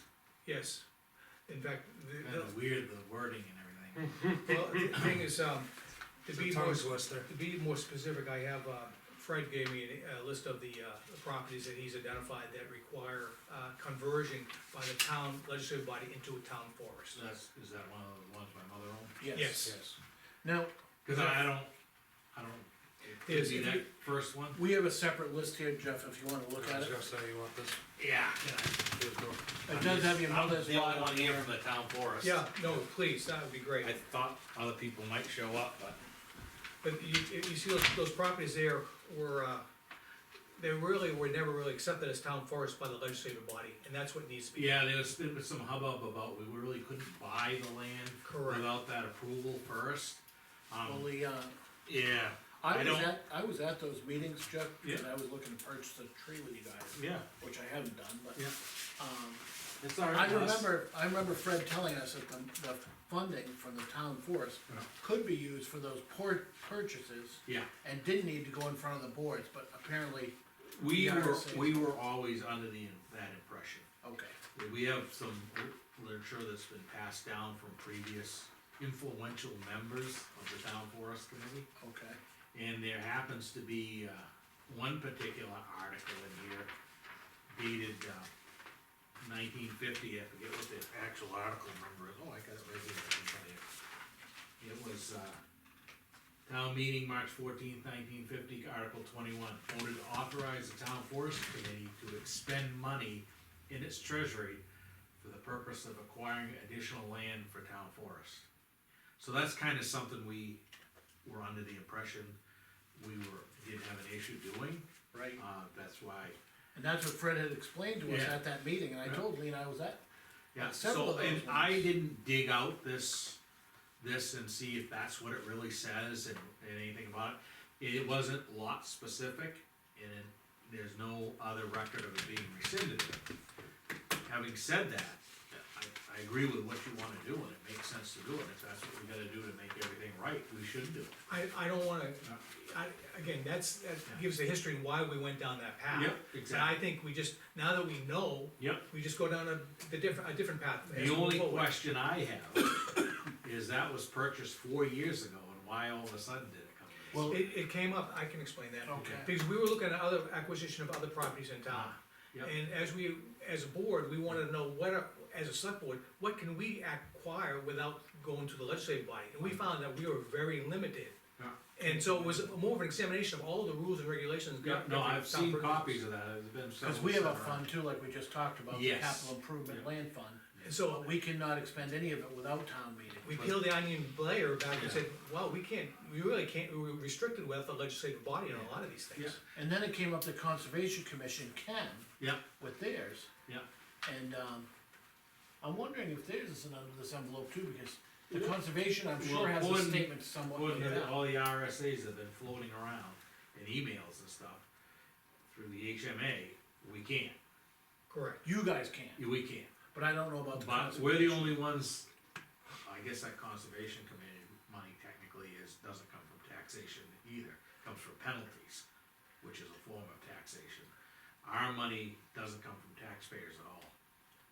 Yes, in fact, Kinda weird, the wording and everything. well, the thing is, to It's be a more, tongue twister. to be more specific, I have, Fred gave me a list of the properties that he's identified that require, conversion by the town legislative body into a town forest. Is that one of the ones my mother owned? Yes. Yes. Now, Cause I don't, Yes, is it if that you- first one? we have a separate list here, Jeff, if you wanna look I at was it. gonna say, you want this? Yeah. Here's the- It does have your I'm mother's the only lot one on here there. from the town forest. Yeah, no, please, that would be great. I thought other people might show up, but But you see those properties there were, they really were never really accepted as town forest by the legislative body, and that's what needs to be. Yeah, there's been some hubbub about we really couldn't buy the land Correct. without that approval first. Well, the, Yeah, I don't- I was at those meetings, Jeff, because Yeah. I was looking to purchase a tree with you guys, yeah, which I haven't done, but, Yeah. um, it's all I right. Russ. remember Fred telling us that the funding from the town forest Yeah. could be used for those purchases Yeah, and didn't need to go in front of the boards, but apparently, we Yeah, were, same. we were always under that impression. okay, We have some literature that's been passed down from previous influential members of the town forest committee. okay. And there happens to be, one particular article in here dated, 1950, I forget what the actual article number is, oh, I got it right here, I can tell you. It was, town meeting, March 14th, 1950, Article 21, voted to authorize the town forest committee to expend money in its treasury for the purpose of acquiring additional land for town forest. So that's kinda something we were under the impression didn't have an issue doing, Right, that's why. and that's what Fred had explained to us Yeah. at that meeting, and I Yeah. told Lean I was at, Yeah, several so, of those and I ones. didn't dig out this and see if that's what it really says and anything about it. It wasn't lot specific, and there's no other record of it being rescinded. Having said that, I agree with what you wanna do, and it makes sense to do it, if that's what we gotta do to make everything right, we should do it. I don't wanna, again, that gives the history and why we went down that path. Yep, And exactly. I think we just, now that we know, Yep, we just go down a different path. as the we only move forward. question I have is that was purchased 4 years ago, and why all of a sudden did it come? well, It came up, I can explain that. Okay. Because we were looking at other acquisition of other properties in town. Yep. And as a board, we wanted to know as a select board, what can we acquire without going to the legislative body? And we found that we were very limited. Yeah. And so it was more of an examination of all the rules and regulations. Yeah, no, I've seen Town copies of that, there's been several. cause we have a several. fund too, like we just talked about, the Yes. capital improvement Yeah. land fund, And so, But we cannot expend any of it without town meeting. we peeled the onion layer back and said, wow, we really can't, we're restricted with the legislative body on a lot of these things. Yeah. And then it came up, the Conservation Commission can Yeah, with theirs. yeah. And, I'm wondering if theirs is under this envelope too, because the conservation, I'm sure, has a Well, statement somewhat According like to that. all the RSA's have been floating around in emails and stuff through the HMA, we can't, Correct. You guys can't, we can't. but I don't know about the But we're the conservation. only ones, I guess that conservation committee money technically doesn't come from taxation either, comes from penalties, which is a form of taxation. Our money doesn't come from taxpayers at all,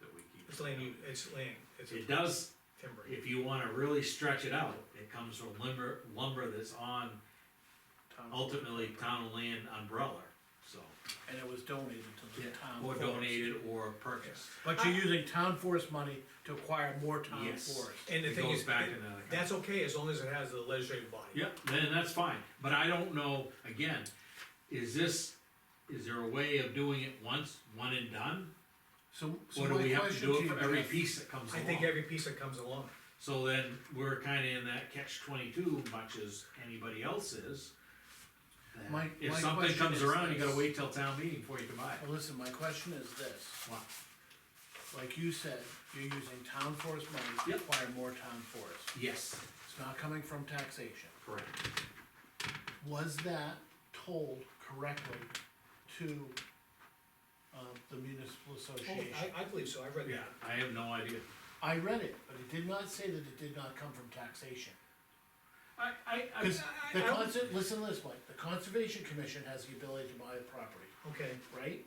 that we keep. It's land, it's land, it's It does, timber. if you wanna really stretch it out, it comes from lumber that's on Town- ultimately town and land umbrella, so. And it was donated to the town Or forest. donated or purchased. But you're using town forest money to acquire more town Yes. forest. And the It thing goes is, back into the account. that's okay as long as it has the legislative body. Yeah, then that's fine, but I don't know, again, is there a way of doing it once, one and done? So Or do my we have to question do it you, for every Jeff, piece that comes I along? think every piece that comes along. So then, we're kinda in that catch 22, much as anybody else is. that My If something question comes is around, you this. gotta wait till town meeting before you can buy it. Well, listen, my question is this, What? like you said, you're using town forest money to Yep. acquire more town forest. Yes, It's not coming from taxation. correct. Was that told correctly to, the municipal Oh, association? I believe so, I read Yeah, that. I have no idea. I read it, but it did not say that it did not come from taxation. I, Cause the don't- listen to this, Mike, the Conservation Commission has the ability to buy a property, Okay, right?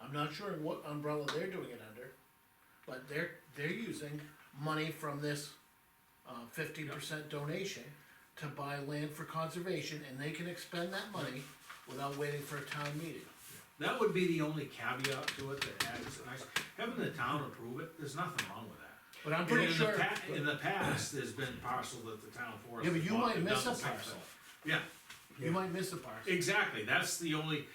I'm not sure what umbrella they're doing it under, but they're using money from this, 50% donation to buy land for conservation, and they can expend that money without waiting for a town meeting. that would be the only caveat to it that adds, having the town approve it, there's nothing wrong with that. But I'm And pretty in the sure. in the past, there's been parcels that the town forest. Yeah, but has you bought might and miss done a the same parcel. thing. Yeah, You might miss a parcel. exactly, that's the only,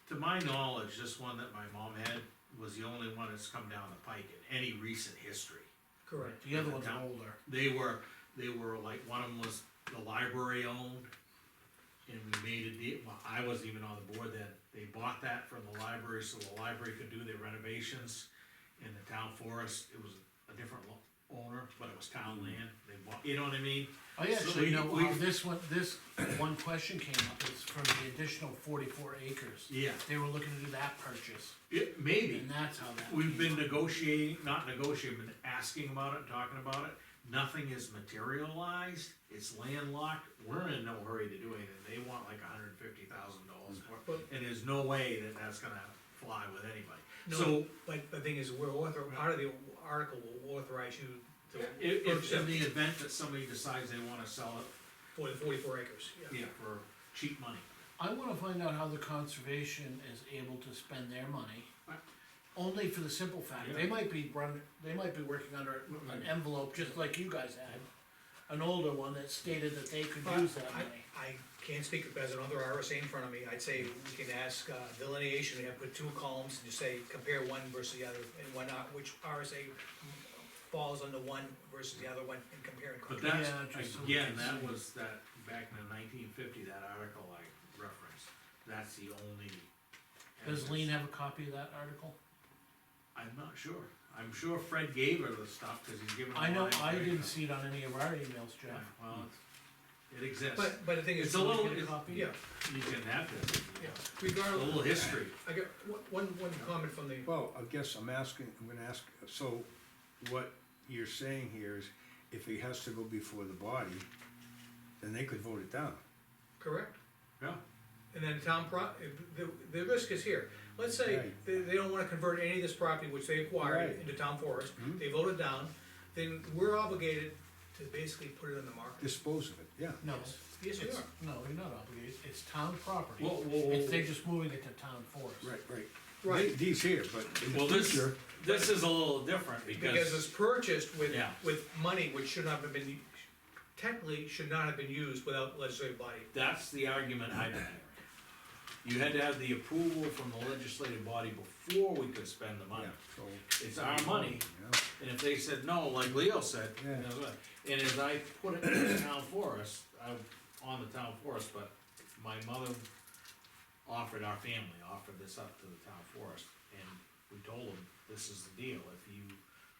to my knowledge, this one that my mom had was the only one that's come down the pike in any recent history. correct. The other ones are older. They were like, one of them was the library owned, and we made a deal, well, I wasn't even on the board then, they bought that from the library, so the library could do their renovations. In the town forest, it was a different owner, but it was town land, they bought, you know what I mean? Oh, yeah, So so you know, we- this one question came up, it's from the additional 44 acres. Yeah, They were looking to do that purchase, maybe, and that's how that. we've been came up. negotiating, not negotiating, but asking about it, talking about it, nothing is materialized, it's landlocked, we're in no hurry to do anything, they want like $150,000 for it, But- and there's no way that that's gonna fly with anybody. No, So, but the thing is, part of the article will authorize you to if, purchase in it the event that somebody decides they wanna sell it, for the 44 acres, yeah. yeah, for cheap money. I wanna find out how the conservation is able to spend their money. Right. Only for the simple fact, Yeah. they might be working under an envelope, just like you guys had. An older one that stated that they could use that money. I can't speak as another RSA in front of me, I'd say we can ask delineation, we have put 2 columns and just say, compare one versus the other, and which RSA falls under one versus the other one, and compare and But contrast. that's, Yeah, just so we again, can that see. was that, back in the 1950, that article I referenced, that's the only. Does evidence. Lean have a copy of that article? I'm not sure, I'm sure Fred gave her the stuff, cause he's given. I know, mine I right didn't now. see it on any of our emails, Yeah, Jeff. well, it exists, But the thing is. It's a little- Can we get a it's- copy? Yeah, you can have this, if you yeah, want. a regardless, little history. I got one comment from the, Well, I guess I'm gonna ask, so what you're saying here is, if it has to go before the body, then they could vote it down. correct? Yeah, And then the risk is here, let's say Right. they don't wanna convert any of this property which they acquired Right. into town forest, Mhm. they vote it down, then we're obligated to basically put it on the market. Dispose of it, yeah. No, Yes, we it's, are. no, you're not obligated, it's town property. Whoa, whoa, whoa, It's, they're whoa. just moving it to town forest. Right. Right. These here, but in Well, the this, future, this is a little different, Because it's purchased with, Yeah. with money which should not have been, technically should not have been used without legislative body. that's the argument I've been hearing. you had to have the approval from the legislative body before we could spend the money. Yeah, so. It's our money, Yeah. and if they said no, like Leo said, you Yeah. know, and as I put it in the town forest, I'm on the town forest, but my mother offered, our family offered this up to the town forest, and we told them, this is the deal, if you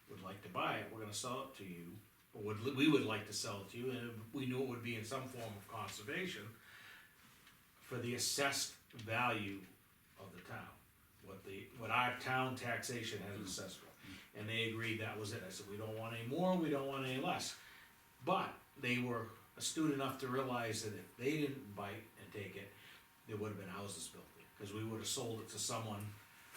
would like to buy it, we're gonna sell it to you, or we would like to sell it to you, and we knew it would be in some form of conservation for the assessed value of the town, what our town taxation has assessed for. And they agreed that was it. I said, we don't want any more, we don't want any less. But they were astute enough to realize that if they didn't bite and take it, there would have been houses built there. Cause we would have sold it to someone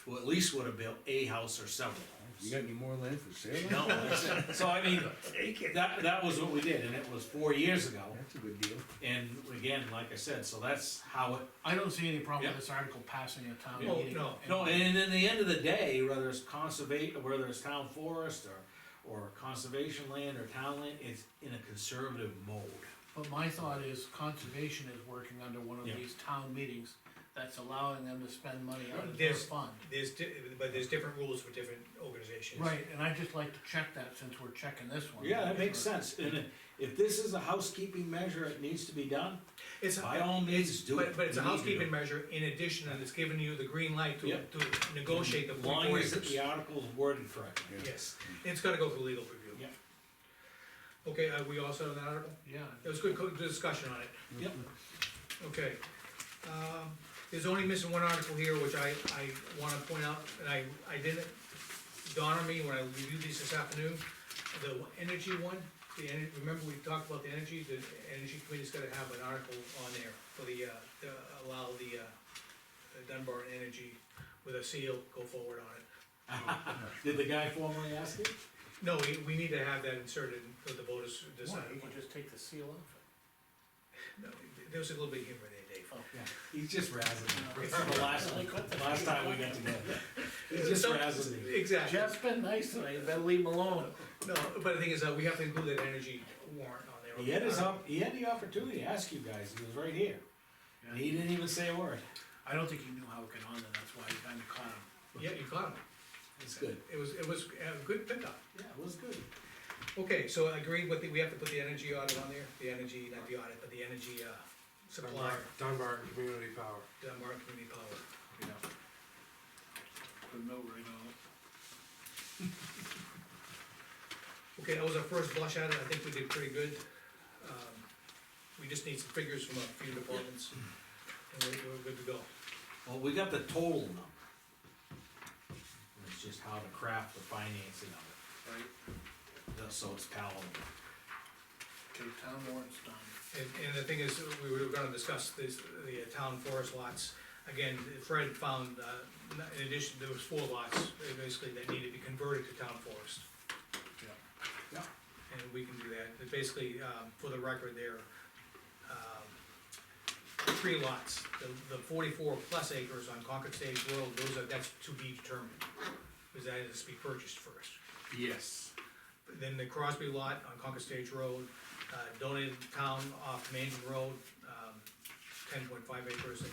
who at least would have built a house or several You homes. got any more land for sale? No, that's it. So I mean, Take it. that was what we did, and it was 4 years ago. That's a good deal. And again, like I said, so that's how it, I don't see any problem Yeah. with this article passing a town Oh, meeting. no. no, and in the end of the day, whether it's whether it's town forest or conservation land or town land, it's in a conservative mode. But my thought is conservation is working under one of Yeah. these town meetings that's allowing them to spend money out of their There's- fund. But there's different rules for different organizations. Right, and I'd just like to check that since we're checking this one. Yeah, that makes sense, and if this is a housekeeping measure, it needs to be done, It's, by all means, do it. but it's a We need to do housekeeping it. measure in addition, and it's giving you the green light to, Yeah. to negotiate the As 44 long as acres. the article's worded correctly. Yeah. Yes, it's gotta go through legal review. Yeah. Okay, we all set on that article? Yeah, It was good discussion on it. Yep. Okay. There's only missing one article here, which I wanna point out, and I didn't dawn on me when I reviewed these this afternoon. The energy one, remember we talked about the energy committee's gotta have an article on there for to allow the Dunbarton Energy with a seal, go forward on it. Did the guy formally ask you? No, we need to have that inserted for the voters to why, decide. you can just take the seal off No, there was a little bit of humor there, Dave. it. Oh, Yeah, he's just razzing me. It's The last time we got together. He's just razzing me. Exactly. Jeff's been nice tonight, you better leave him alone. No, but the thing is, we have to include that energy warrant on there. He had the opportunity to ask you guys, he was right here, and he didn't even say a word. I don't think he knew how to get on there, that's why he kinda caught him. Yeah, you caught him. It's good. It was a good pickup. Yeah, it was good. Okay, so I agree with we have to put the energy audit on there, the energy, not the audit, but the energy, supplier, Dunbarton Community Power. Dunbarton Community Power. Yeah. Put a note right on it. Okay, that was our first blush at it, I think we did pretty good. We just need some figures from a few departments, and we're good to go. Well, we got the total number. It's just how to craft the financing of it. Right. So it's palatable. Okay, town warrant's done. And the thing is, we were gonna discuss this, the town forest lots. Again, Fred found, in addition, there was 4 lots, basically, that needed to be converted to town forest. Yeah. And we can do that, but basically, for the record there, 3 lots, the 44 plus acres on Concord Stage Road, that's to be determined. Because that has to be purchased first. Yes. Then the Crosby lot on Concord Stage Road, donated to town off Mansion Road, 10.5 acres, and,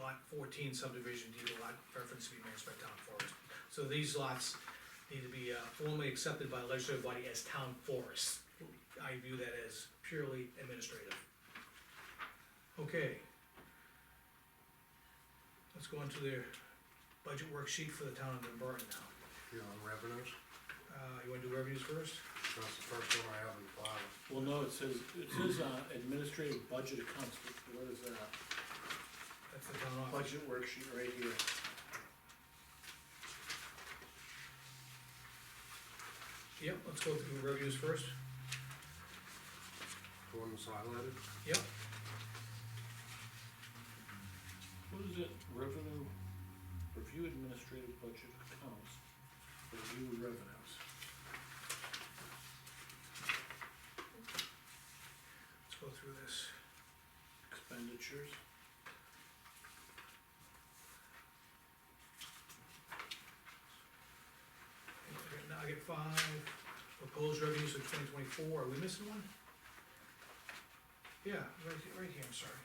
lot 14 subdivision deed lot, preference to be managed by town forest. So these lots need to be, formally accepted by the legislative body as town forests. I view that as purely administrative. Okay. Let's go on to their budget worksheet for the town of Dunbarton now. You're on revenues, You wanna do revenues first? that's the first one I have in the file. Well, no, it says administrative budget accounts, what is that? That's the town office. Budget worksheet right here. Yep, let's go through revenues first. The one that's highlighted, Yep, What is it, revenue, review administrative budget accounts, review revenues. let's go through this. Expenditures. Okay, now I get 5, proposed revenues for 2024, are we missing one? Yeah, right here, I'm sorry.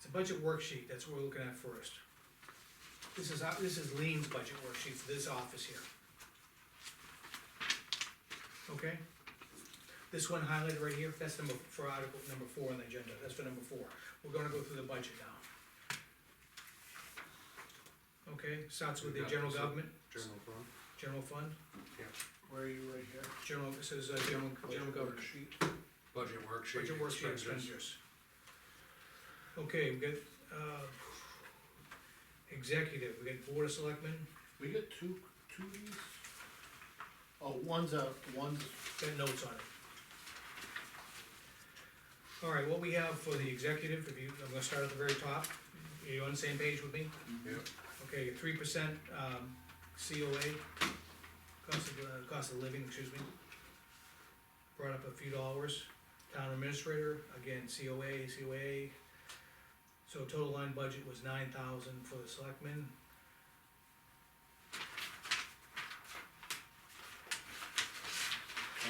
It's a budget worksheet, that's what we're looking at first. This is Lean's budget worksheet for this office here. Okay? This one highlighted right here, that's for article number 4 on the agenda, that's for number 4. We're gonna go through the budget now. Okay, starts with the Yeah, general so- government, General fund. general fund, Where are you right here? general, it says, general government. Sheet. Budget worksheet. Budget worksheet expenditures. Okay, we got, executive, we got board of selectmen, We get two of these? Oh, one's got notes on it. Alright, what we have for the executive, I'm gonna start at the very top, are you on the same page with me? Yep. Okay, 3%, COA, cost of living, excuse me. Brought up a few dollars. Town administrator, again, COA. So total line budget was 9,000 for the selectmen.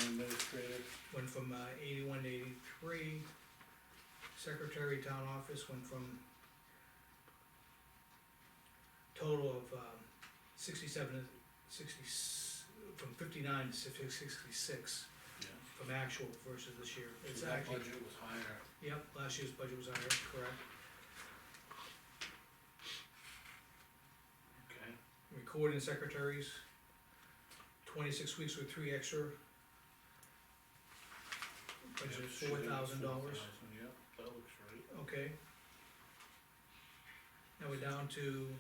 administrative. Went from 81 to 83. Secretary, town office went from total of 67 to 60, from 59 to 66 Yeah. from actual versus this year. It's So that actually, budget was higher. yep, last year's budget was higher, correct. Okay. Recording secretaries, 26 weeks with 3 extra. Budget Yeah, $4,000, Yeah, that looks right. okay. Now we're down to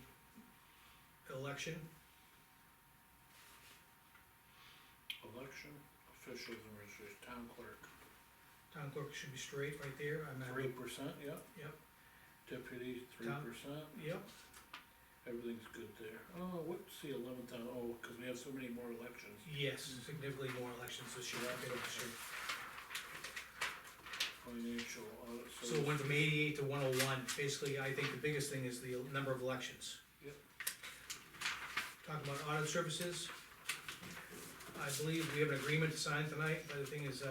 election, Election, officials and registers, town clerk, town clerk should be straight right there, I'm at, 3%, yep. Yep. Deputy, 3%, yep, everything's good there. Oh, what's the 11,000, oh, cause we have so many more elections. yes, significantly more elections this year. Yeah, compared to this year. Financial audit. So it went from 88 to 101, basically, I think the biggest thing is the number of elections. Yep. Talking about audit services, I believe we have an agreement to sign tonight, but the thing is,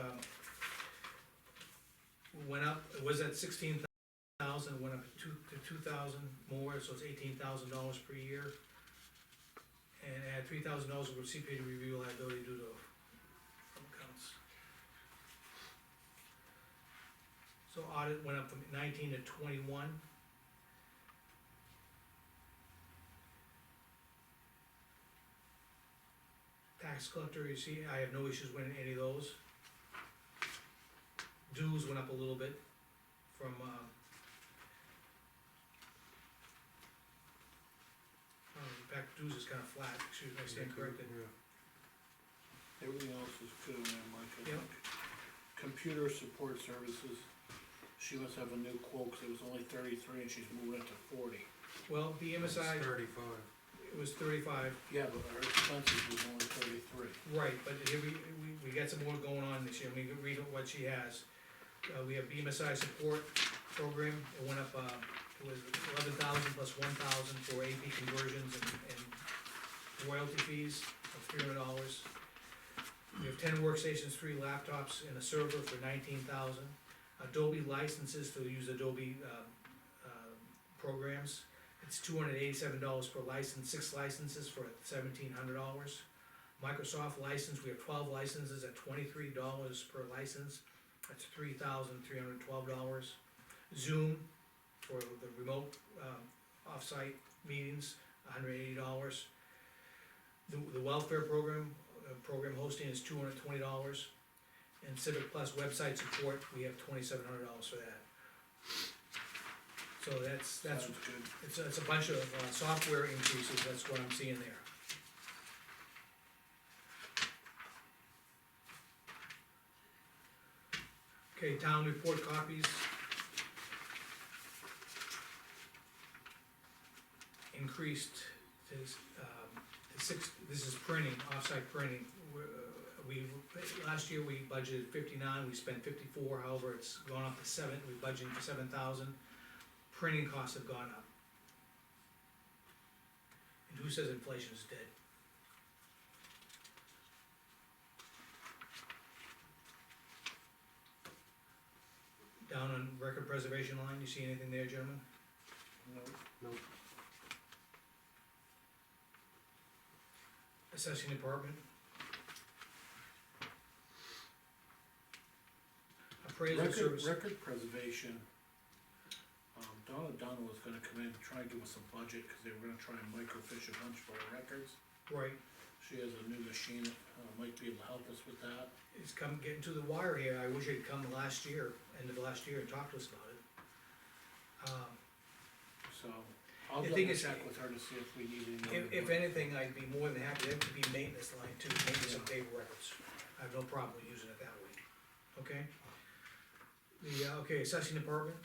went up, it was at 16,000, went up to 2,000 more, so it's $18,000 per year. And add $3,000 with CPA to review liability due to some accounts. So audit went up from 19 to 21. Tax collector, you see, I have no issues with any of those. Dues went up a little bit from, in fact, dues is kinda flat, excuse me, I stand corrected. Yeah. Everything else is good, man, Mike, I Yep. think. Computer support services, she must have a new quote, cause it was only 33 and she's moving it to 40. Well, the It's MSI, 35. it was 35, Yeah, but our expenses was only 33. right, but here we got some more going on this year, we can read what she has. We have BMSI support program, it went up, it was 11,000 plus 1,000 for AP conversions and royalty fees of $300. We have 10 workstations, 3 laptops, and a server for 19,000. Adobe licenses to use Adobe, programs, it's $287 per license, 6 licenses for $1,700. Microsoft license, we have 12 licenses at $23 per license, that's $3,312. Zoom for the remote, off-site meetings, $180. The welfare program, program hosting is $220. And Civic Plus website support, we have $2,700 for that. So that's, Sounds good. it's a bunch of, software increases, that's what I'm seeing there. Okay, town report copies. Increased to, this is printing, offsite printing. Last year we budgeted 59, we spent 54, however, it's gone up to 7, we budgeted for 7,000. Printing costs have gone up. And who says inflation is dead? Down on record preservation line, you see anything there, gentlemen? No, Assessing department. Appraisal service, record preservation. Donna Dunn was gonna come in and try and give us a budget, cause they were gonna try and microfiche a bunch of our records. right, She has a new machine that, might be able to help us with that. it's getting to the wire here, I wish it'd come last year, end of last year, and talk to us about it. So, I'll The double thing is, check with her to see if we need any more. If anything, I'd be more than happy, that could be maintenance line too, maybe some paper records, I have no problem with using it that way, okay? Okay, assessing department.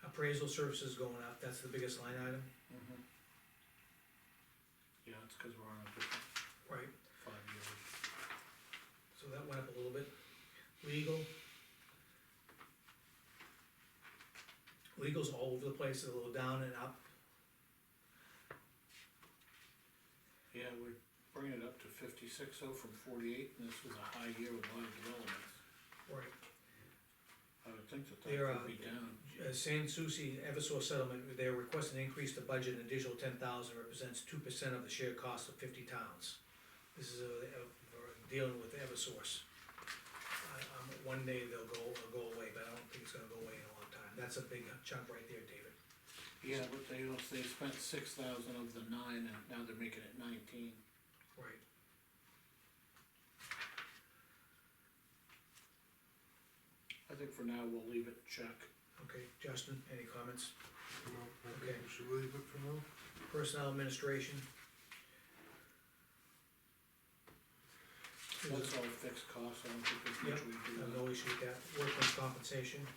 Appraisal services going up, that's the biggest line item, Mhm. Yeah, it's cause we're on a different right, 5 years. so that went up a little bit. Legal. Legal's all over the place, a little down and up, Yeah, we're bringing it up to 56 from 48, and this was a high year with a lot of developments. right. I would think that They're, could be down. San Souci Eversource settlement, they're requesting an increase to budget, an additional 10,000 represents 2% of the shared cost of 50 towns. This is dealing with Eversource. One day they'll go away, but I don't think it's gonna go away in a long time, that's a big chunk right there, David. Yeah, but they spent 6,000 of the 9, and now they're making it 19. Right. I think for now, we'll leave it check. Okay, Justin, any comments? No, I Okay. think we should leave it for now. Personnel administration. That's all fixed costs, I don't think there's much we I can have do. no issue with that, workman's compensation,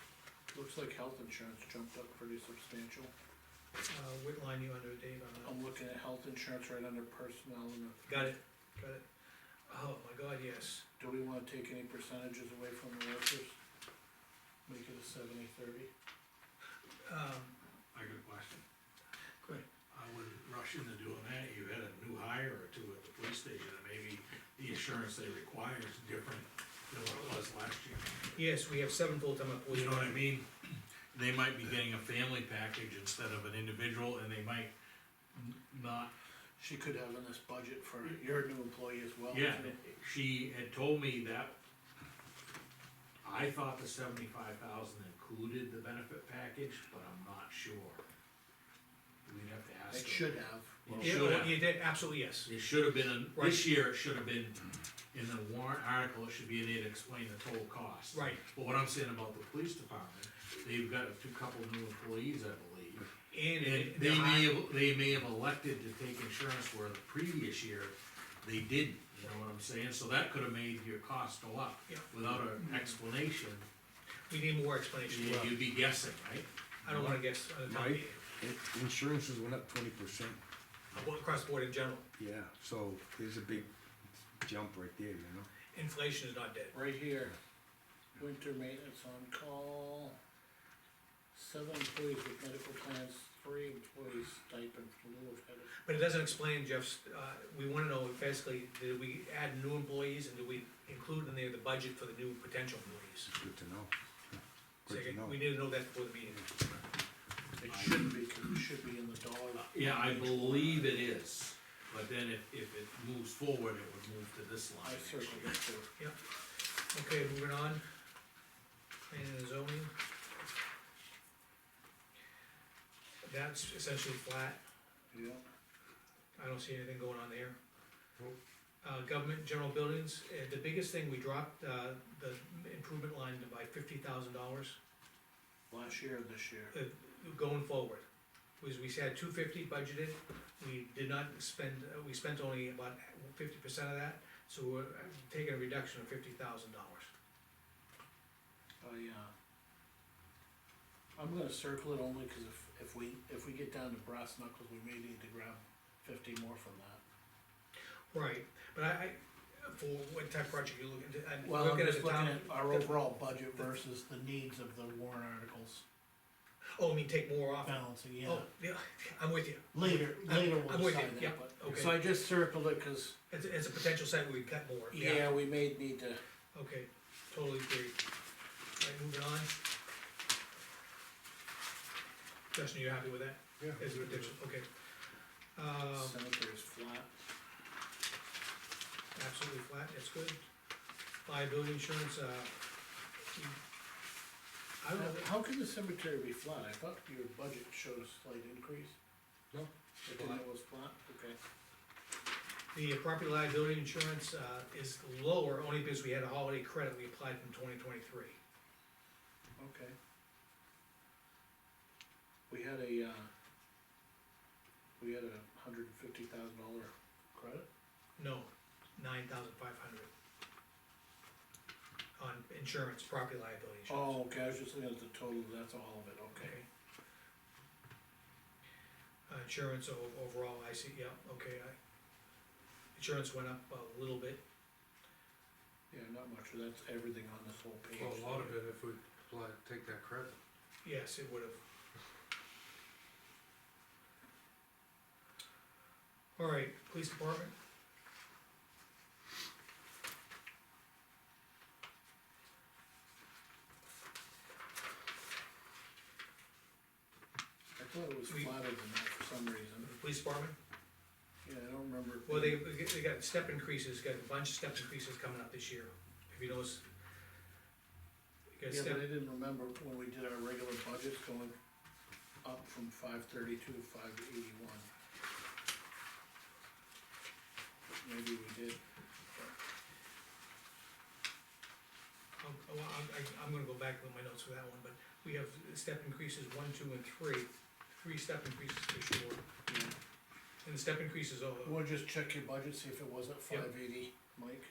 Looks like health insurance jumped up pretty substantial. what line you under, Dave, on that? I'm looking at health insurance right under personnel, and Got it, got it. Oh, my God, yes. do we wanna take any percentages away from the workers? Make it a 70-30? I got a question. Go ahead. I wouldn't rush into doing that, you had a new hire or two at the police station, and maybe the insurance they require is different than what it was last year. Yes, we have 7 full-time employees. You know what I mean? They might be getting a family package instead of an individual, and they might not. She could have in this budget for, you're a new employee as well. Yeah, too. she had told me that. I thought the 75,000 included the benefit package, but I'm not sure. We'd have to ask It her. should have. It Yeah, should have. you did, absolutely, yes. It should have been, Right. this year it should have been, in the warrant article, it should be in there to explain the total cost. Right, But what I'm saying about the police department, they've got a couple new employees, I believe. and. And they may have elected to take insurance where the previous year they didn't, you know what I'm saying? So that could have made your cost go up. Yeah. Without an explanation, We need more explanation. you'd be guessing, right? I don't wanna guess, Mike? Insurances went up 20%, across the board in general, yeah, so there's a big jump right there, you know? inflation is not dead. Right here, winter maintenance on call, 7 employees with medical plans, 3 employees stipend for lieu of head. But it doesn't explain, Jeff's, we wanna know basically, did we add new employees and do we include in there the budget for the new potential employees? Good to know. So Good to know. we need to know that before the meeting. It shouldn't be, cause it should be in the dollar. Yeah, I believe it is, but then if it moves forward, it would move to this I line. circled it too. Okay, moving on. Planning and zoning. That's essentially flat, Yeah, I don't see anything going on there. Nope. Government, general buildings, the biggest thing, we dropped, the improvement line by $50,000, last year, this year. going forward. Was we had 250 budgeted, we did not spend, we spent only about 50% of that, so we're taking a reduction of $50,000. I'm gonna circle it only cause if we get down to brass knuckles, we may need to grab 50 more from that. Right, but I, for what type of project you looking to, I'm Well, I'm looking at just the looking town. at our overall budget versus the needs of the warrant articles, Oh, I mean, take more off. balancing, yeah. Oh, yeah, I'm with you. Later I'm we'll with you, decide yeah, that, but, okay. so I just circled it, cause, It's a potential site where we cut more, yeah, we may need to, Okay, totally agree. Alright, moving on. Justin, you happy with that? Yeah. As a addition, okay. Cemetery's flat. Absolutely flat, that's good. Liability insurance, I don't know, How can the cemetery be flat? I thought your budget showed a slight increase. No, It didn't, it was flat, okay. the property liability insurance, is lower only because we had a holiday credit we applied from 2023. Okay. We had a $150,000 credit? No, 9,500. On insurance, property liability insurance. Oh, okay, I was just looking at the total, that's all of it, okay. Insurance overall, I see, yeah, okay, insurance went up a little bit, Yeah, not much, that's everything on this whole page. well, a lot of it, if we take that credit. yes, it would've. Alright, police department, I thought it was flatter than that for some reason. police department, Yeah, I don't remember. well, they got step increases, got a bunch of step increases coming up this year, if you notice. You got Yeah, step, but I didn't remember when we did our regular budgets going up from 532 to 581. Maybe we did. I'm gonna go back with my notes for that one, but we have step increases 1, 2, and 3, 3 step increases for sure, Yeah. and the step increases, We'll just check your budget, see if it was at Yep. 580, Mike.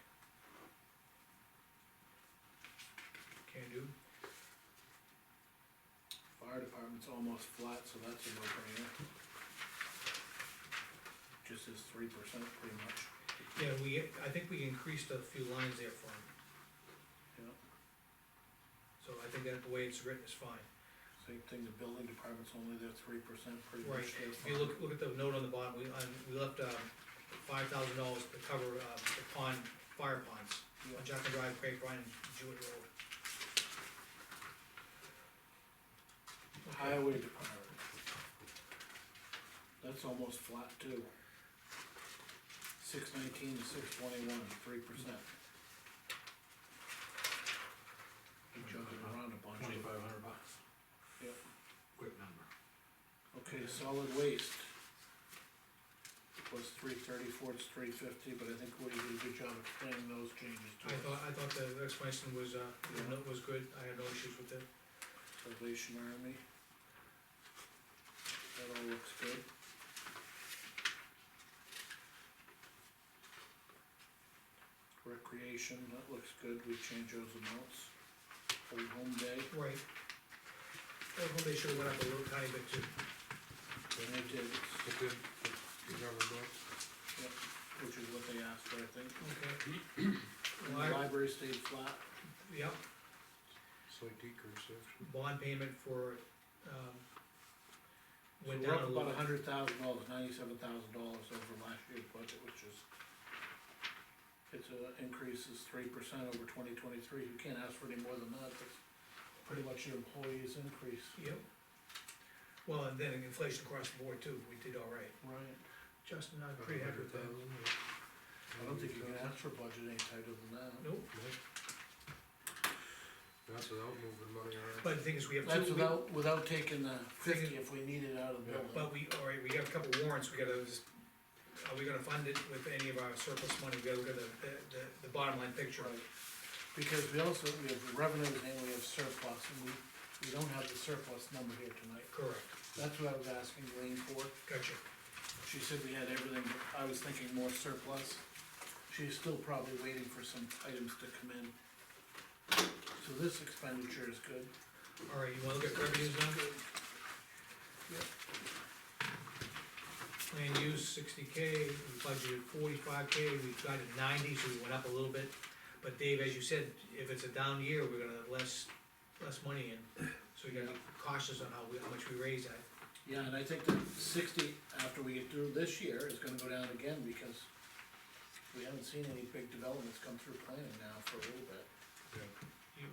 can do. Fire department's almost flat, so that's a no-brainer. Just is 3% pretty much. Yeah, I think we increased a few lines there for him, Yeah. so I think that the way it's written is fine. Same thing, the building department's only there 3%, pretty Right, much there. if you look at the note on the bottom, we left, $5,000 to cover, the fire ponds, Yeah. on Jackson Drive, Grapevine, and Jewett Road. Highway department. That's almost flat too. 619 to 621, 3%. You're jumping around a bunch. $2,500. Yep. Quick number. Okay, solid waste. Was 334, it's 350, but I think Woody did a good job explaining those changes to us. I thought the explanation was, the note was good, I had no issues with it. Salvation Army. That all looks good. Recreation, that looks good, we changed those amounts. Old Home Day, Right. They should've went up a little tiny bit too. and they did, It did, it's on the books. yep, which is what they asked for, I think. Okay. And the Well, library stayed flat. Yep, Slight decrease there. bond payment for, So went we're down up a about little. $100,000, $97,000 over last year's budget, which is, it's a increase is 3% over 2023, you can't ask for any more than that, that's pretty much your employees' increase. Yep. Well, and then inflation across the board too, we did all right. Right. Justin, I'm pretty happy with that. I don't think you can ask for budget any tighter than that. Nope, That's without moving money around. but the thing is, we have That's two, without taking the 50 if we need it out of the building. but all right, we have a couple warrants, we gotta just, are we gonna fund it with any of our surplus money? We gotta look at the bottom line picture. Right, because we have revenues and we have surplus, and we don't have the surplus number here tonight. Correct, That's what I was asking Lean for. gotcha. She said we had everything, but I was thinking more surplus. She's still probably waiting for some items to come in. So this expenditure is good. All right, you wanna look at revenues now? Yep. Land use 60K, we budgeted 45K, we got it 90, so we went up a little bit. But Dave, as you said, if it's a down year, we're gonna have less money in, so we gotta be cautious on how much we raise that. Yeah, and I think that 60, after we get through this year, is gonna go down again, because we haven't seen any big developments come through planning now for a little bit. You,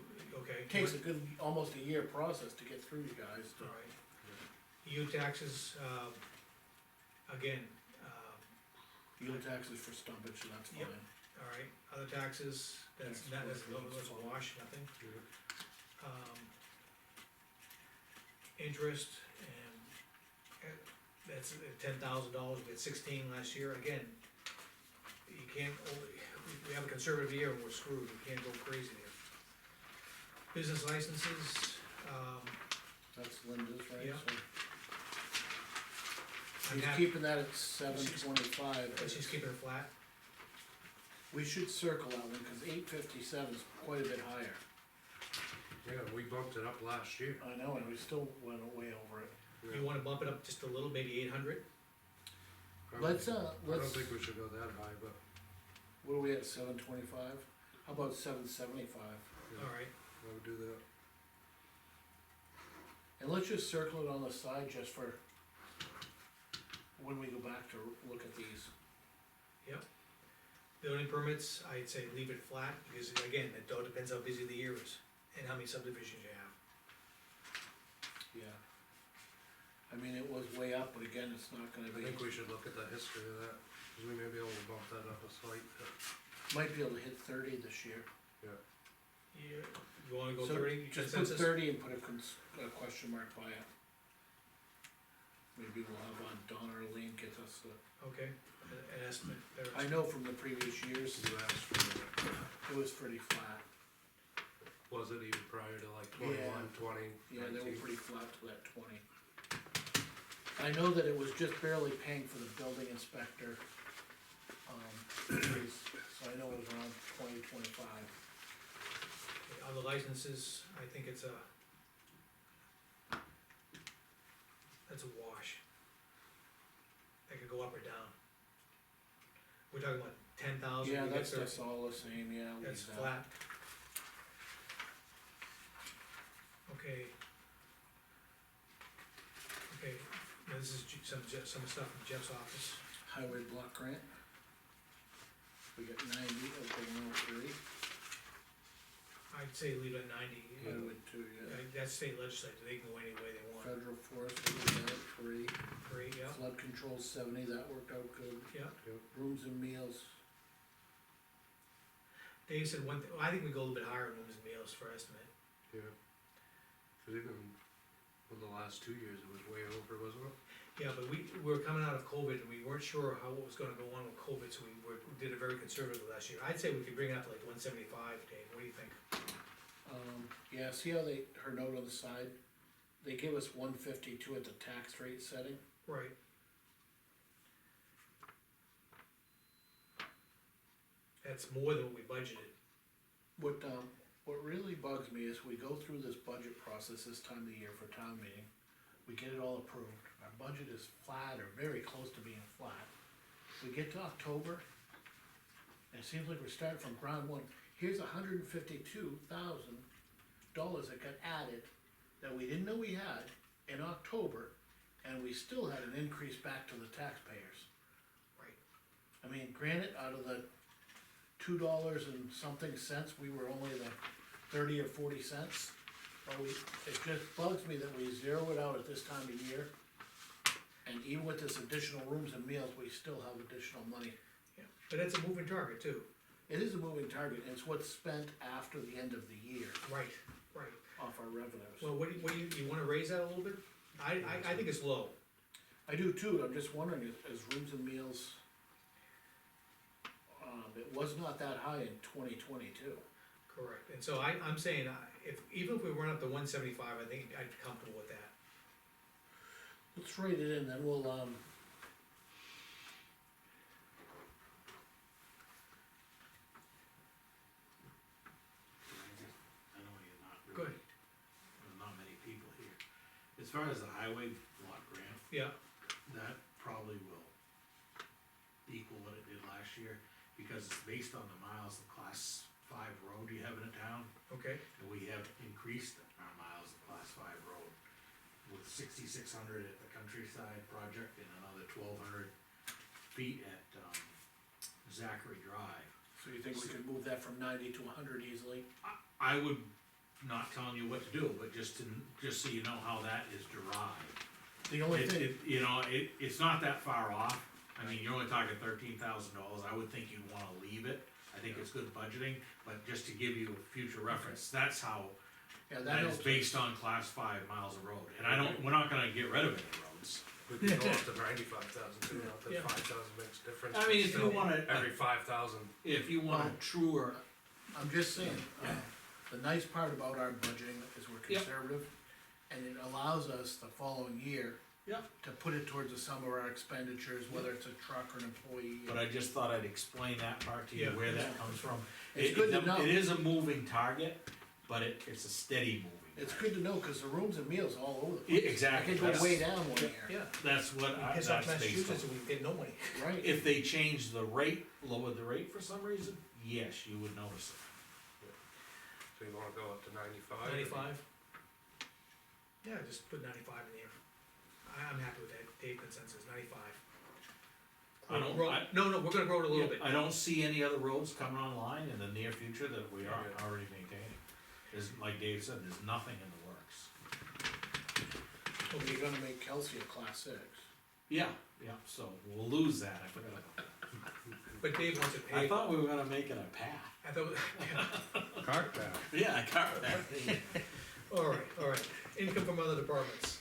Okay. It takes a good, almost a year process to get through you guys. to- Alright. U taxes, again, Yield taxes for stumpage, so that's Yep. fine. alright, other taxes, that's, Tax that's collector, a wash, nothing. Yeah. Interest, and that's $10,000, we had 16 last year, again, you can't, we have a conservative year and we're screwed, we can't go crazy there. Business licenses, That's Linda's, right? Yeah. So I'm She's happy, keeping that at 725. she's keeping it flat, We should circle that one, cause 857 is quite a bit higher. Yeah, we bumped it up last year. I know, and we still went way over it. you wanna bump it up just a little, maybe 800? Let's, I don't let's, think we should go that high, but, what are we at, 725? How about 775? yeah, Alright, I would do that. And let's just circle it on the side just for when we go back to look at these. building permits, I'd say leave it flat, because again, it all depends how busy the year is, and how many subdivisions you have. Yeah. I mean, it was way up, but again, it's not gonna I be, think we should look at the history of that, cause we may be able to bump that up a slight, but, might be able to hit 30 this year. Yeah, you wanna go So 30 just put consensus? 30 and put a a question mark by it. Maybe we'll have Donna or Lean get us the, Okay, an estimate, there. I know from the previous years, you asked for it. it was pretty flat. Was it even prior to like Yeah. 21, 20, Yeah, they were 19? pretty flat to that 20. I know that it was just barely paying for the building inspector, fees, so I know it was around 20, 25. Okay, other licenses, I think it's that's a wash. They could go up or down. We're talking about 10,000. Yeah, we get that's all the same, yeah. leave That's that. flat. Okay. Okay, now this is some stuff from Jeff's office. Highway block grant. We got 90 of the 103. I'd say leave it at 90. I would too, yeah. That's state legislature, they can go any way they want. Federal forest, we got it, 3. Free, yeah, Flood control 70, that worked out good. yeah. Rooms and meals, Dave said I think we go a little bit higher on rooms and meals for estimate. Yeah. Cause even with the last 2 years, it was way over, wasn't it? Yeah, but we were coming out of COVID and we weren't sure what was gonna go on with COVID, so we did it very conservative last year. I'd say we could bring it up to like 175, Dave, what do you think? yeah, see how her note on the side? They give us 152 at the tax rate setting. Right. That's more than what we budgeted. What really bugs me is we go through this budget process this time of the year for town meeting, we get it all approved, our budget is flat or very close to being flat. We get to October, and it seems like we're starting from ground one, here's $152,000 that got added that we didn't know we had in October, and we still had an increase back to the taxpayers. Right. I mean, granted, out of the $2 and something cents, we were only the 30 or 40 cents. But it just bugs me that we zero it out at this time of year. And even with this additional rooms and meals, we still have additional money. Yeah, but that's a moving target too. It is a moving target, and it's what's spent after the end of the year Right, right. off our revenues. Well, what do you wanna raise that a little bit? I think it's low. I do too, I'm just wondering, is rooms and meals, it was not that high in 2022. Correct, and so I'm saying, even if we run up to 175, I think I'd be comfortable with that. Let's write it in, then we'll, I know you're not Go really, there's not many people here. As far as the highway block grant, Yeah, that probably will equal what it did last year, because it's based on the miles of class 5 road you have in a town, okay, and we have increased our miles of class 5 road with 6,600 at the countryside project and another 1,200 feet at, Zachary Drive. so you think we could move that from 90 to 100 easily? I would not telling you what to do, but just so you know how that is derived. The only thing, It's not that far off, I mean, you're only talking $13,000, I would think you'd wanna leave it, I think it's good budgeting, but just to give you a future reference, that's how, yeah, that that is helps. based on class 5 miles of road, and we're not gonna get rid of any roads. We could go up to 95,000 too, not that Yeah. 5,000 makes a difference. I but mean, if you still, want every a, 5,000, if you want a truer, I'm just saying, the nice part about our budgeting is we're Yep. conservative, and it allows us the following year yeah, to put it towards the sum of our expenditures, whether it's a truck or an employee. But I just thought I'd explain that part to you, Yeah. where that comes from. It's good to know. It is a moving target, but it's a steady moving. It's good to know, cause the rooms and meals all over the Yeah, place. exactly, I could go that's- way down one year. Yeah. that's what We I, piss that's off based Massachusetts on. and we get no money. Right, If they changed the rate, lowered the rate for some reason, yes, you would notice it. so you wanna go up to 95? 95? Yeah, just put 95 in there. I'm happy with that, Dave consensus, 95. I don't- Grow- No, we're gonna grow it a little bit. I don't see any other roads coming online in the near future that we are Yeah. already maintaining. There's, like Dave said, there's nothing in the works. well, you're gonna make Kelsey a class 6. Yeah, so we'll lose that, I forgot about that. But Dave wants it I paid. thought we were gonna make it a path. I thought, Cart path. Yeah, a car path. alright, income from other departments.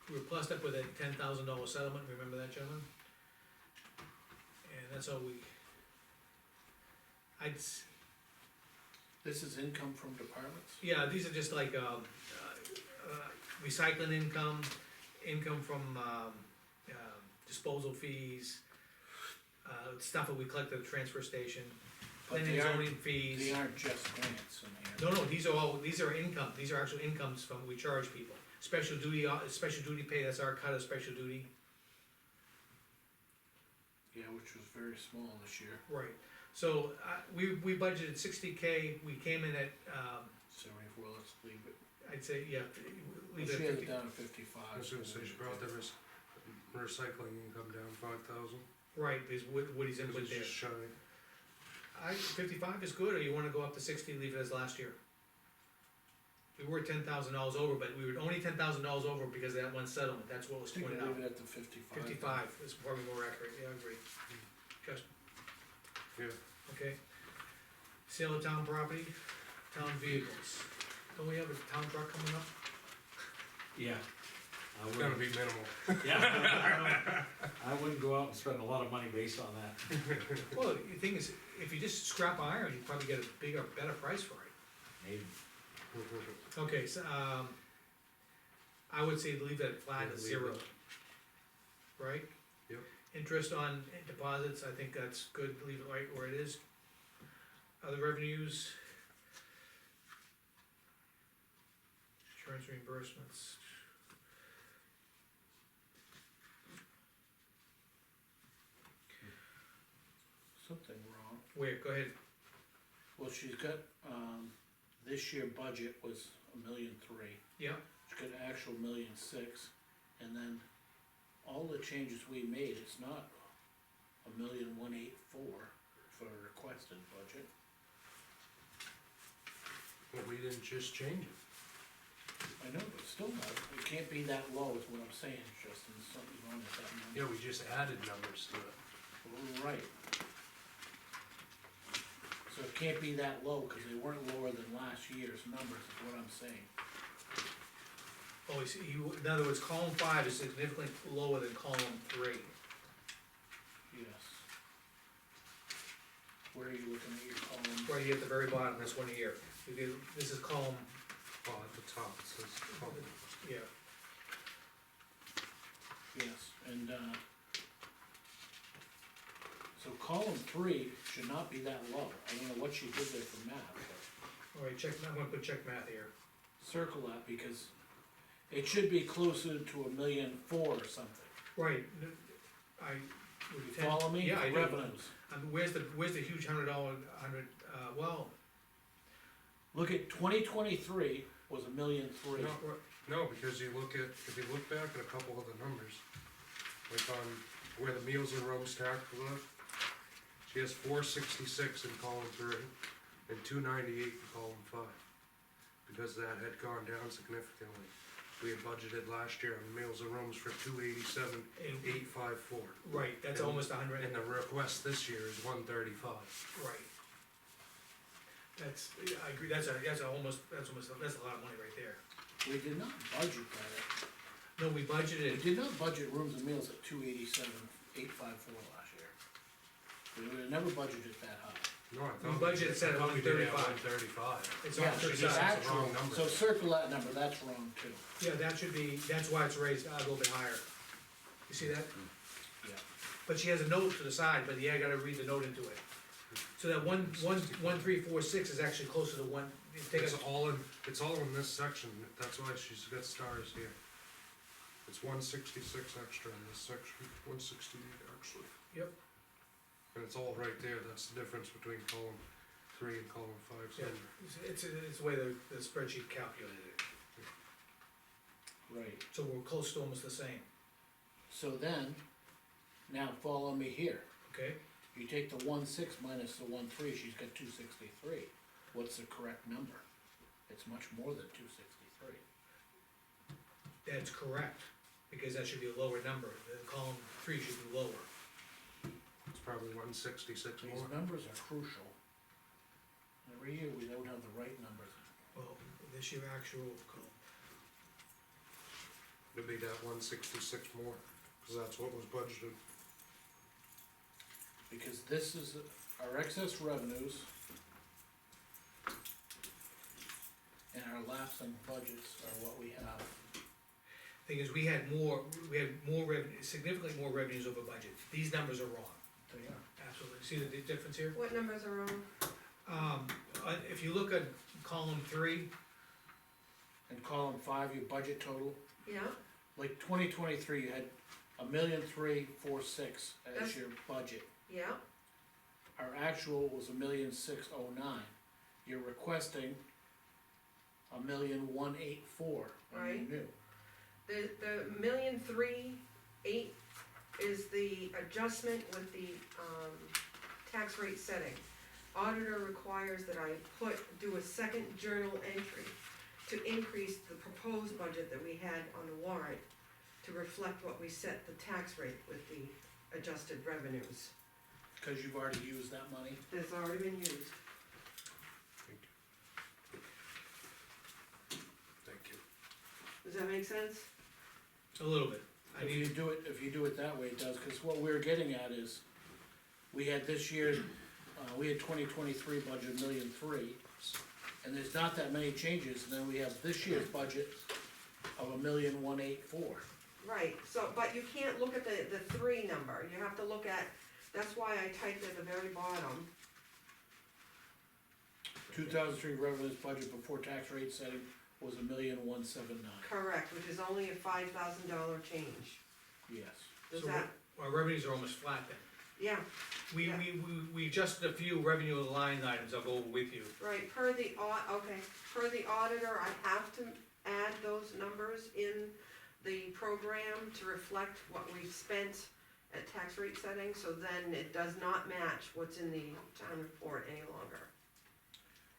We were plussed up with a $10,000 settlement, remember that, gentlemen? And that's all This is income from departments? yeah, these are just like, recycling income, income from, disposal fees, stuff that we collect at the transfer station, But planning they and aren't, zoning fees. they aren't just grants in here. No, these are income, these are actual incomes from, we charge people. Special duty pay, that's our cut of special duty. Yeah, which was very small this year, Right. So, we budgeted 60K, we came in at, 74, let's leave it. I'd say, yeah, leave She it has at it 50. down to 55. I was gonna say, she brought the recycling income down 5,000. Right, is Woody's Cause input it's there. just shy. 55 is good, or you wanna go up to 60, leave it as last year? We were $10,000 over, but we were only $10,000 over because of that one settlement, that's what was I think pointed we'll out. leave it at the 55. 55 is probably more accurate, yeah, I agree. Just, Yeah, okay. Sale of town property, town vehicles. Don't we have a town truck coming up? Yeah. I it's gonna wouldn't, be minimal. yeah, I wouldn't go out and spend a lot of money based on that, Well, the thing is, if you just scrap iron, you probably get a bigger, better price for it. maybe. Okay, so, I would say leave that flat Yeah, at leave 0. it. Right? Yep. Interest on deposits, I think that's good, leave it right where it is. Other revenues. Insurance reimbursements. Something wrong. Where, go ahead, Well, she's got, this year budget was $1.3 million. yeah, She's got actual $1.6 million, and then all the changes we made, it's not $1.184 million for requested budget. But we didn't just change it. I know, but still not, it can't be that low is what I'm saying, Justin, something's wrong with that number. Yeah, we just added numbers to it. Right. So it can't be that low, cause they weren't lower than last year's numbers, is what I'm saying. oh, in other words, column 5 is significantly lower than column 3. Yes. Where are you looking at your column? Right here at the very bottom, this one here, this is column, Well, at the top, it says, oh, yeah, Yes, and, so column 3 should not be that low, I don't know what she did there for math, but alright, I'm gonna put check math here. circle that, because it should be closer to $1.4 million or something. Right, I. You follow me? Yeah, I do. Revenues. Where's the huge $100, well, Look at 2023 was $1.3 million. no, because if you look back at a couple of the numbers, like on where the meals and rooms tax was, she has 466 in column 3, and 298 in column 5. Because that had gone down significantly. We had budgeted last year on meals and rooms for 287, And- 854. Right, that's And- almost 100. And the request this year is 135. Right. That's, I agree, that's a almost, that's a lot of money right there. We did not budget that, No, we we budgeted, did not budget rooms and meals at 287, 854 last year. We would have never budgeted that high. No, I We thought. budgeted set at I thought we did it at 135. 135. it's Yeah, on so the the side. that's the wrong actual, number. so circle that number, that's wrong too. Yeah, that should be, that's why it's raised a little bit higher. You see that? Yeah. But she has a note to the side, but yeah, I gotta read the note into it. So that 1,346 is actually closer to one, take It's us, all in this section, that's why she's got stars here. It's 166 extra in this section, 168 actually. Yep. And it's all right there, that's the difference between column 3 and column 5's Yeah. number. it's the way the spreadsheet calculated it. Right, So we're close to almost the same, so then, now follow me here. okay? You take the 1.6 minus the 1.3, she's got 263. What's the correct number? It's much more than 263. That's correct, because that should be a lower number, the column 3 should be lower. It's probably 166 These more. numbers are crucial. Every year, we don't have the right numbers. Well, this year actual column, It'd be that 166 more, cause that's what was budgeted. Because this is, our excess revenues and our lapsing budgets are what we have. thing is, we had more revenue, significantly more revenues over budget, these numbers are wrong, They are. absolutely, see the difference here? What numbers are wrong? If you look at column 3, In column 5, your budget total, Yeah, like 2023, you had 1,346,000 as That's- your budget. yeah, Our actual was 1,609,000. You're requesting 1,184,000 on your Right. new. the 1,308,000 is the adjustment with the, tax rate setting. Auditor requires that I do a second journal entry to increase the proposed budget that we had on the warrant to reflect what we set the tax rate with the adjusted revenues. Cause you've already used that money. That's already been used. Thank you. Does that make sense? a little bit. I If need, you do it that way, it does, cause what we're getting at is, we had this year, we had 2023 budget 1,300,000. And there's not that many changes, and then we have this year's budget of 1,184,000. Right, so, but you can't look at the 3 number, you have to look at, that's why I typed at the very bottom. 2003 revenues budget before tax rate setting was 1,179,000. Correct, which is only a $5,000 change. Yes. Does so that, our revenues are almost flat then. yeah, We, Yeah. we adjusted a few revenue line items, I'll go over with you. right, per the auditor, I have to add those numbers in the program to reflect what we spent at tax rate setting, so then it does not match what's in the town report any longer.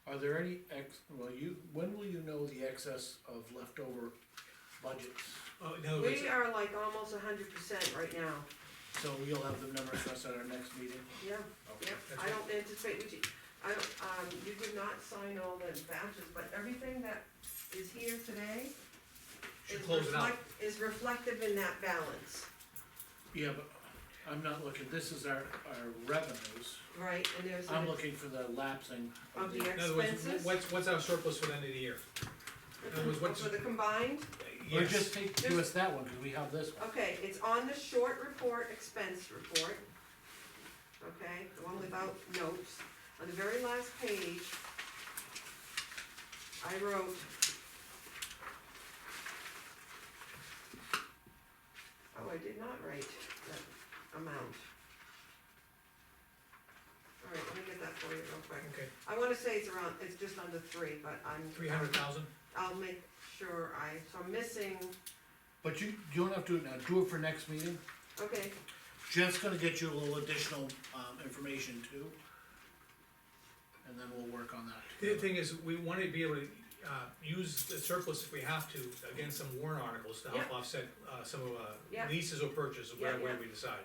Are there any when will you know the excess of leftover budgets? Oh, no, it's, We are like almost 100% right now, So you'll have the numbers for us at our next meeting? yeah. Okay. Yeah, That's I don't anticipate, you did not sign all the batches, but everything that is here today should close it out. is reflective in that balance, Yeah, but I'm not looking, this is our revenues. right, and there's. I'm looking for the lapsing of Of the the, In other words, expenses? what's our surplus for the end of the year? In other words, what's, For the combined, or yes, just give us that one, cause we have this one. okay, it's on the short report, expense report. Okay, the one without notes, on the very last page, I wrote. Oh, I did not write that amount. Alright, let me get that for you real quick. okay, I wanna say it's just under 3, but I'm. 300,000? I'll make sure so I'm missing, But you don't have to do it now, do it for next meeting. okay, Jeff's gonna get you a little additional, information too. And and then we'll work on that The together. thing is, we wanna be able to, use the surplus if we have to, against some warrant articles to help Yeah. offset, some of, Yeah. leases or purchases, Yeah, whatever way yeah. we decide.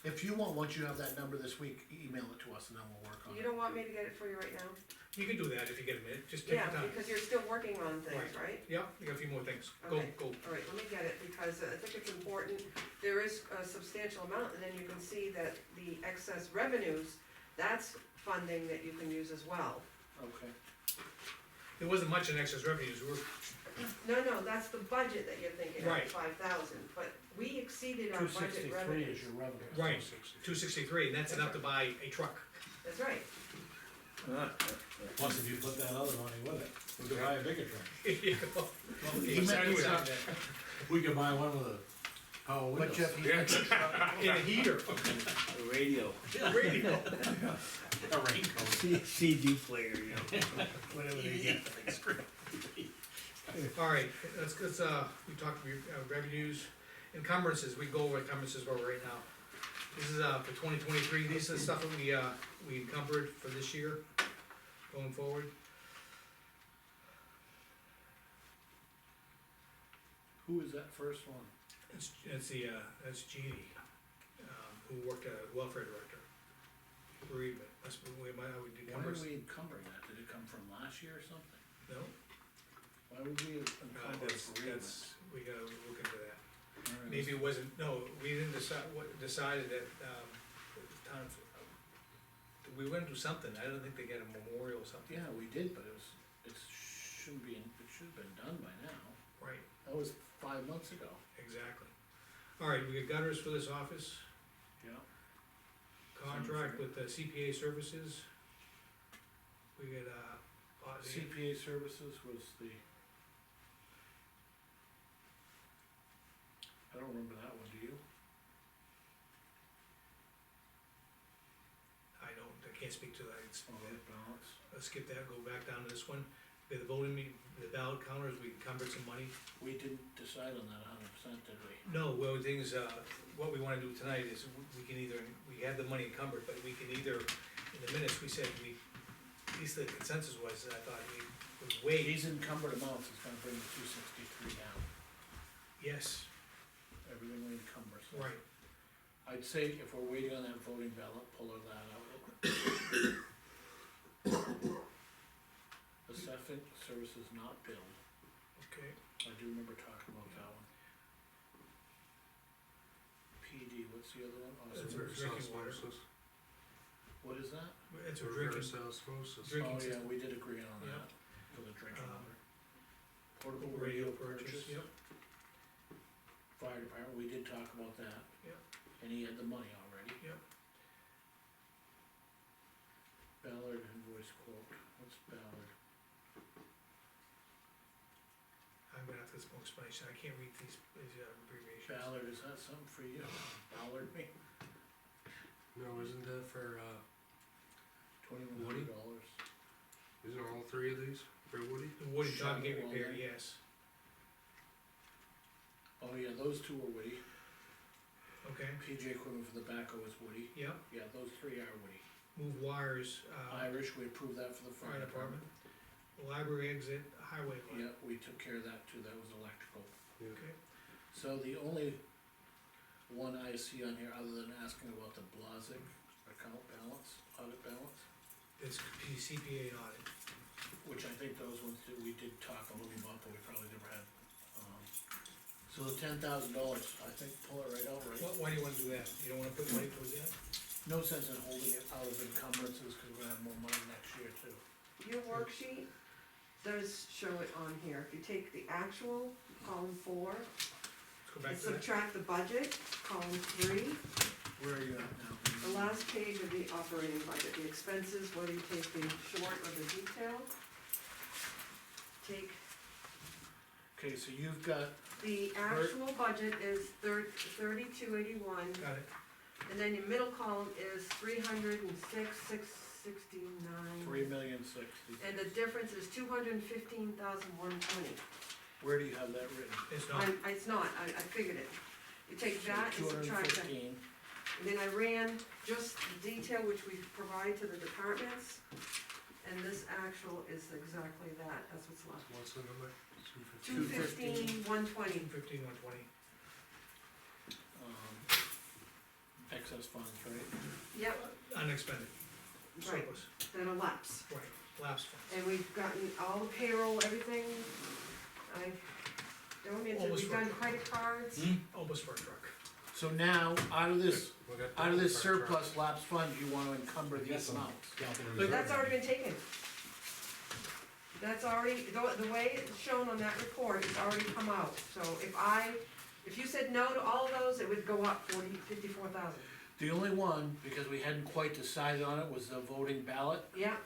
If you want, once you have that number this week, email it to us and then we'll work on You it. don't want me to get it for you right now? You can do that if you get a minute, just take your Yeah, time. because you're still working on things, right? Yeah, you got a few more things, go, Okay. go. All right, let me get it, because I think it's important, there is a substantial amount, and then you can see that the excess revenues, that's funding that you can use as well. Okay. There wasn't much in excess revenues, we were, No, that's the budget that you're thinking of, Right. 5,000, but we exceeded our Two budget sixty-three revenues. is your revenue. right, 263, and that's enough to buy a truck. That's right, Plus, if you put that other money with it, we could buy a bigger truck. You know, He meant exactly the what truck. I meant. We could buy one with a power But windows. Jeff, he meant the truck. In a heater, A radio, radio. A raincoat. CD player, you know, whatever they get. Alright, let's, we talked revenues, encumbrances, we can go over encumbrances where we're right now. This is, for 2023, these are the stuff that we encumbered for this year, going forward. Who is that first one? It's that's Jeannie, who worked as welfare director. Bereavement, we might, I would Why encumber, are we encumbering that? Did it come from last year or something? no? Why would we encumber bereavement? We gotta look into that. Alright. Maybe it wasn't, no, we didn't decided that, town, we went to something, I don't think they get a memorial or something. Yeah, we did, but it shouldn't be, it should have been done by now. Right, That was 5 months ago. exactly. Alright, we got gutters for this office, Yeah. contract with the CPA services. We got, CPA services was the. I don't remember that one, do you? I can't speak to that, it's, Audit balance. let's skip that, go back down to this one. We had the voting, the ballot counters, we encumbered some money. We didn't decide on that 100%, did we? No, well, the thing is, what we wanna do tonight is, we can either, we have the money encumbered, but we can either, in the minutes, we said at least the consensus was, I thought we would wait. These encumbered amounts is gonna bring the 263 down, Yes, everything we encumber, so. right, I'd say if we're waiting on that voting ballot, pull that out. Assessing services not billed, okay. I do remember talking about that one. PD, what's the other one? Oh, That's so- right. Drinking water. What is that? It's a drinking, osmosis. Drinking Oh, yeah, system. we did agree on Yeah. that, for the drinking Um, water. Portable radio radio purchase, purchase, yep, fire department, we did talk about that. Yep. And he had the money already. Yep. Ballard invoice quote, what's Ballard? I'm gonna have to get some more explanation, I can't read these abbreviations. Ballard, is that something for you? Ballard me, No, isn't that for, $2,100. isn't all three of these for Woody? The wooden job gate Shovel repair, welding. yes, Oh, yeah, those two are Woody, okay, PJ equipment for the backhoe is Woody, yep, yeah, those three are Woody. move wires, Irish, we approved that for the fire department. Library exit, highway line, Yeah, we took care of that too, that was electrical. okay, So the only one I see on here, other than asking about the Blazic account balance, audit balance, it's CPA audit. which I think those ones that we did talk a little about, but we probably never had. So the $10,000, I think, pull it right out, right? Why do you wanna do that? You don't wanna put money towards that? No sense in holding it out of encumbrances, cause we're gonna have more money next year too. your worksheet does show it on here, if you take the actual, column 4, Let's go back and to that. subtract the budget, column 3, Where are you at now? the last page of the operating budget, the expenses, whether you take the short or the detailed. Take, Okay, so you've got, the actual budget is 3281, Got it, and then your middle column is 306,669. 3,060,000. And the difference is 215,120. Where do you have that written? it's not, It's not, I figured it. You take that and subtract that. 215, And then I ran just the detail which we provide to the departments, and this actual is exactly that, that's what's left. What's the number? 215, 120. 15, 120. Excess funds, right? Yep, Unexpended. Right. Surplus. that'll lapse. Right, lapse funds. And we've gotten all the payroll, everything. I don't into, Almost we've for a done truck. credit cards. Almost for a truck. So now, out of this We got Out of this for a truck. surplus lapse fund, you wanna encumber We got these some amounts. capital But reserve. That's already been taken. That's already, the way it's shown on that report, it's already come out. So if you said no to all of those, it would go up 54,000. The only one, because we hadn't quite decided on it, was the voting ballot, Yeah,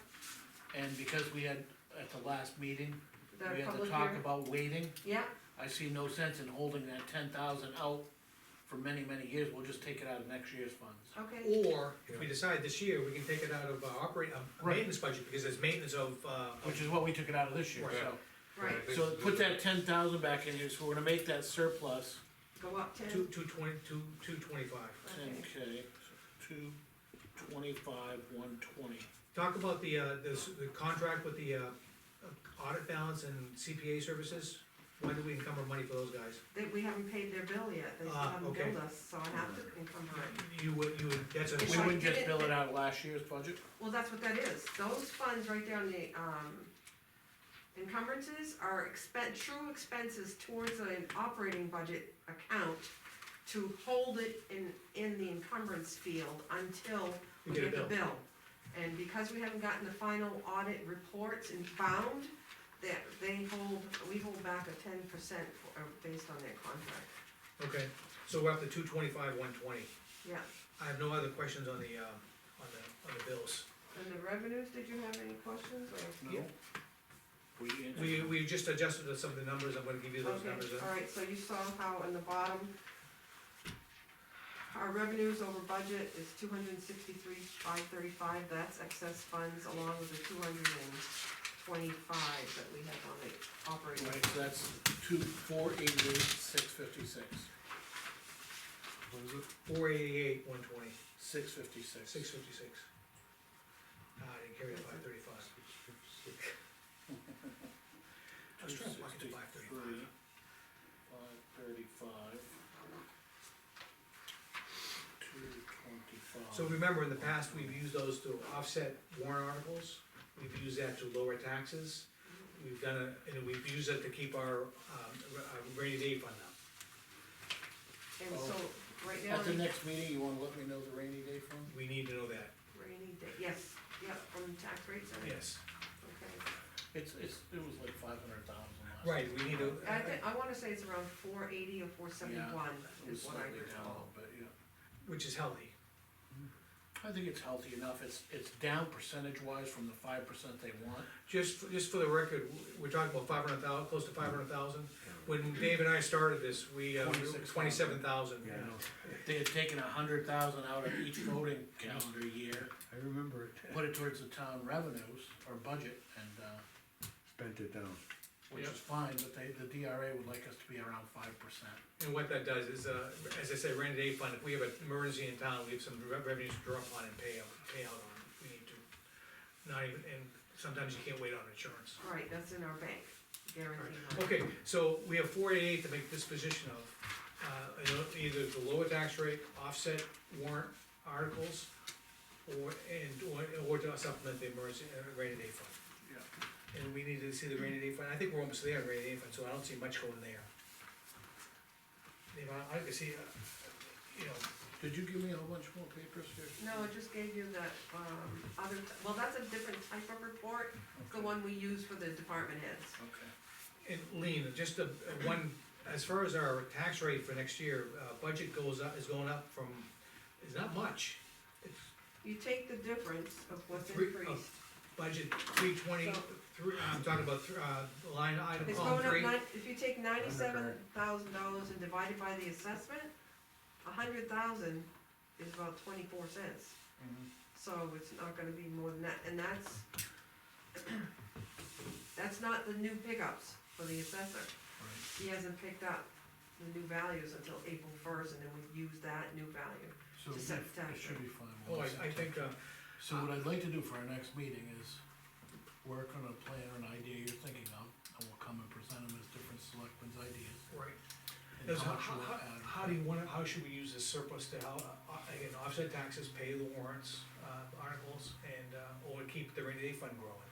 and because we had, at the last meeting, the we had to public talk hearing. about waiting, Yeah, I see no sense in holding that 10,000 out for many, many years, we'll just take it out of next year's funds. okay, Or, if we decide this year, we can take it out of Right. maintenance budget, because there's maintenance of, Which is what we took it out of this year, Right. so. right, I think So this put is- that 10,000 back in here, so we're gonna make that surplus go up 10. 225. Okay. 10K, so 225, 120. Talk about the contract with the, audit balance and CPA services. Why do we encumber money for those guys? We haven't paid their bill yet, they still haven't okay. billed us, so I have to encumber it. You would, that's a. It's We like- wouldn't just bill it out of last year's budget? Well, that's what that is, those funds right down the, encumbrances are true expenses towards an operating budget account to hold it in the encumbrance field until We we get a get the bill. bill. And because we haven't gotten the final audit reports and bound, that we hold back a 10% based on their contract, Okay, so we're up to 225, 120. yeah. I have no other questions on the bills. And the revenues, did you have any questions, or? No? We just adjusted some of the numbers, I'm gonna give you those numbers. Okay, alright, so you saw how in the bottom, our revenues over budget is 263,535, that's excess funds along with the 225 that we have on the operating. Right, so that's 488,656. What is it? 488, 120, 656. 656. I didn't carry the 535. I was trying to block it to 535. 535. 225. So remember, in the past, we've used those to offset warrant articles, we've used that to lower taxes. We've done and we've used it to keep our rainy day fund up. And so, right now, At the next meeting, you wanna let me know the rainy day fund? We need to know that, rainy day, yes, yep, from tax rates, yes. okay. It was like 500,000 last. Right, we need to, I wanna say it's around 480 or 471 It was is what I slightly down a recall. little bit, yeah. which is healthy. I think it's healthy enough, it's down percentage wise from the 5% they want. Just for the record, we're talking about 500,000, close to 500,000. When Dave and I started this, we, 27,000. Yeah. They had taken 100,000 out of each voting calendar year, I remember it, put it towards the town revenues or budget, and, spent it down. which is fine, but the DRA would like us to be around 5%. And what that does is, as I said, rainy day fund, if we have an emergency in town, we have some revenues to draw upon and pay out on, if we need to. Not even, and sometimes you can't wait on insurance. Right, that's in our bank, guaranteed. money. Okay, so we have 488 to make disposition of, either the lower tax rate, offset warrant articles, or to supplement the emergency, rainy day fund. Yeah. And we need to see the rainy day fund, I think we're almost there on rainy day fund, so I don't see much going there. I can see, Did you give me a whole bunch more papers here? No, I just gave you that, well, that's a different type of report, it's the one we use for the department heads. Okay. and Lean, just one, as far as our tax rate for next year, budget is going up from, it's not much. It's You take the difference of what's Three- increased, budget 320, I'm talking about, line item, it's column going 3. up if you take $97,000 and divide it by the assessment, 100,000 is about 24 cents. Mhm. So it's not gonna be more than that, and that's not the new pickups for the assessor. He hasn't picked up the new values until April 1st, and then we've used that new value. So To set it tax should rate. be fine. Oh, I think, So what I'd like to do for our next meeting is, work on a plan or an idea you're thinking of, and we'll come and present them as different selectmen's ideas. Right. And Now, so how much you want added. how do you wanna, how should we use this surplus to, again, offset taxes, pay the warrants, articles, and, or keep the rainy day fund growing?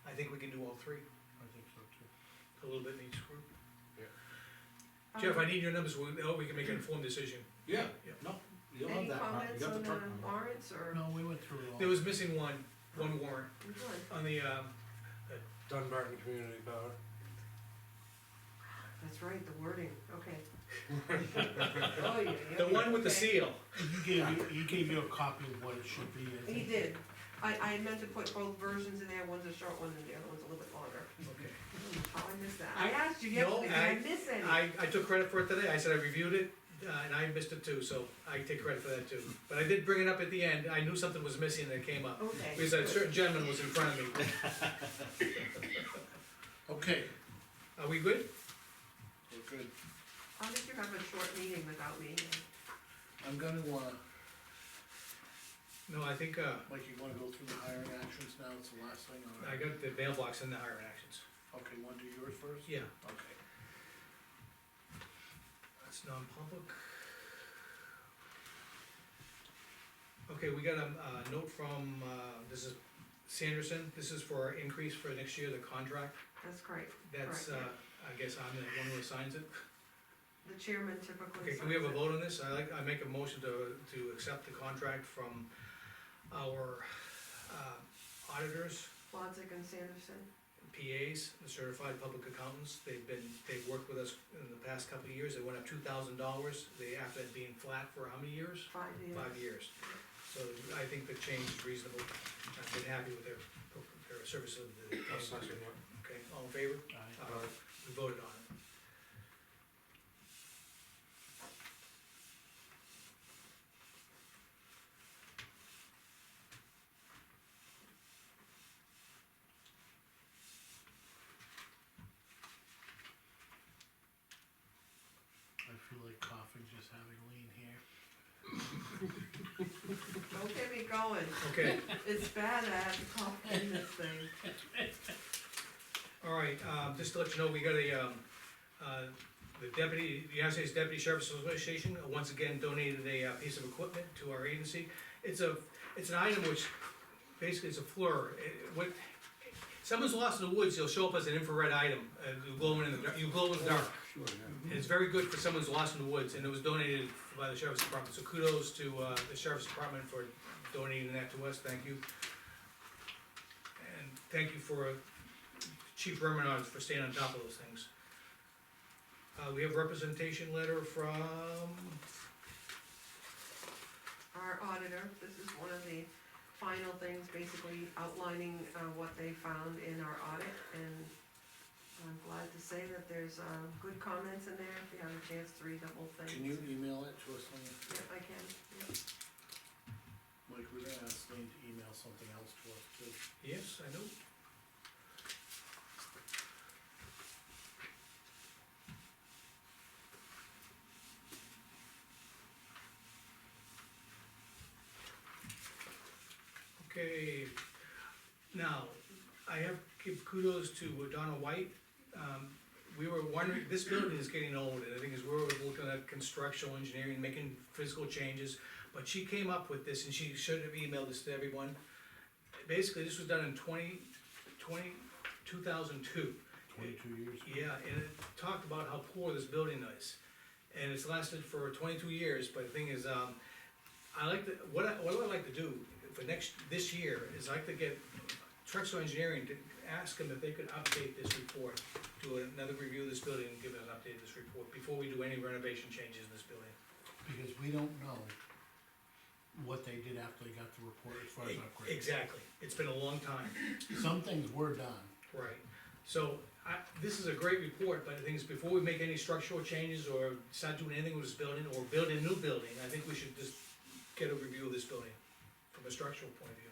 I think we can do all three, I think so too. a little bit in each group. Um, Jeff, I need your numbers, we can make an informed decision. Yeah, Yeah. no, you'll have Any that part, you comments got on the the truck number. warrants, or? No, we went through it all. There was missing one warrant Which one? on the, Dunbarton Community Power. That's right, the wording, okay. Oh, yeah, the one with the okay. seal. He gave you a copy of what it should be, I He think. did. I meant to put both versions in there, one's a short one and the other one's a little bit longer. Okay. How I missed that? I asked you No, yesterday, did I miss any? I took credit for it today, I said I reviewed it, and I missed it too, so I take credit for that too. But I did bring it up at the end, I knew something was missing and it came up. Okay. Because a certain gentleman was in front of me. Okay, Are we good? we're good. How did you have a short meeting without me? I'm gonna, No, I think, Mike, you wanna go through the hiring actions now, it's the last thing, or? I got the mailbox and the hiring actions. Okay, you wanna do yours first? Yeah, Okay. that's non-public. Okay, we got a note from, this is Sanderson, this is for our increase for next year, the contract. That's great. That's, Correct. I guess I'm the one who assigns it. The chairman typically Okay, can we have a signs it. vote on this? I make a motion to accept the contract from our, auditors, Lodzick and Sanderson, PAs, the certified public accountants. They've worked with us in the past couple of years. They went up $2,000. After it being flat for how many years? 5 years. 5 years. So I think the change is reasonable. I've been happy with their service of the. I'll second it. Okay, all in favor? Aye. We voted on it. I feel like coughing just having lean here. Don't get me going. Okay, It's bad I have to cough in this thing. all right, just to let you know, we got the deputy, the United States Deputy Sheriff's Association, once again donated a piece of equipment to our agency. It's an item which, basically it's a FLIR. Someone's lost in the woods, you'll show up as an infrared item, you glow in the dark. Sure, yeah. And it's very good for someone's lost in the woods, and it was donated by the Sheriff's Department, so kudos to, the Sheriff's Department for donating that to us, thank you. And thank you for Chief Remenard for staying on top of those things. We have representation letter from, Our auditor, this is one of the final things, basically outlining, what they found in our audit, and I'm glad to say that there's, good comments in there, if you have a chance to read the whole thing. Can you email it to us, Lean? Yeah, I can, yeah. Mike, we're gonna ask Lean to email something else to us too. yes, I know. Okay, now, I have to give kudos to Donna White. We were wondering, this building is getting old, and I think as we were looking at constructional engineering, making physical changes, but she came up with this, and she should have emailed this to everyone. Basically, this was done in 2002. 22 years. Yeah, and it talked about how poor this building is, and it's lasted for 22 years, but the thing is, what do I like to do for this year, is I like to get Truxell Engineering to ask them if they could update this report, do another review of this building and give it an update of this report, before we do any renovation changes in this building. Because we don't know what they did after they got the report as far as upgrades. Exactly, it's been a long time. Some things were done. Right, so, this is a great report, but the thing is, before we make any structural changes or start doing anything with this building, or build a new building, I think we should just get a review of this building from a structural point of view.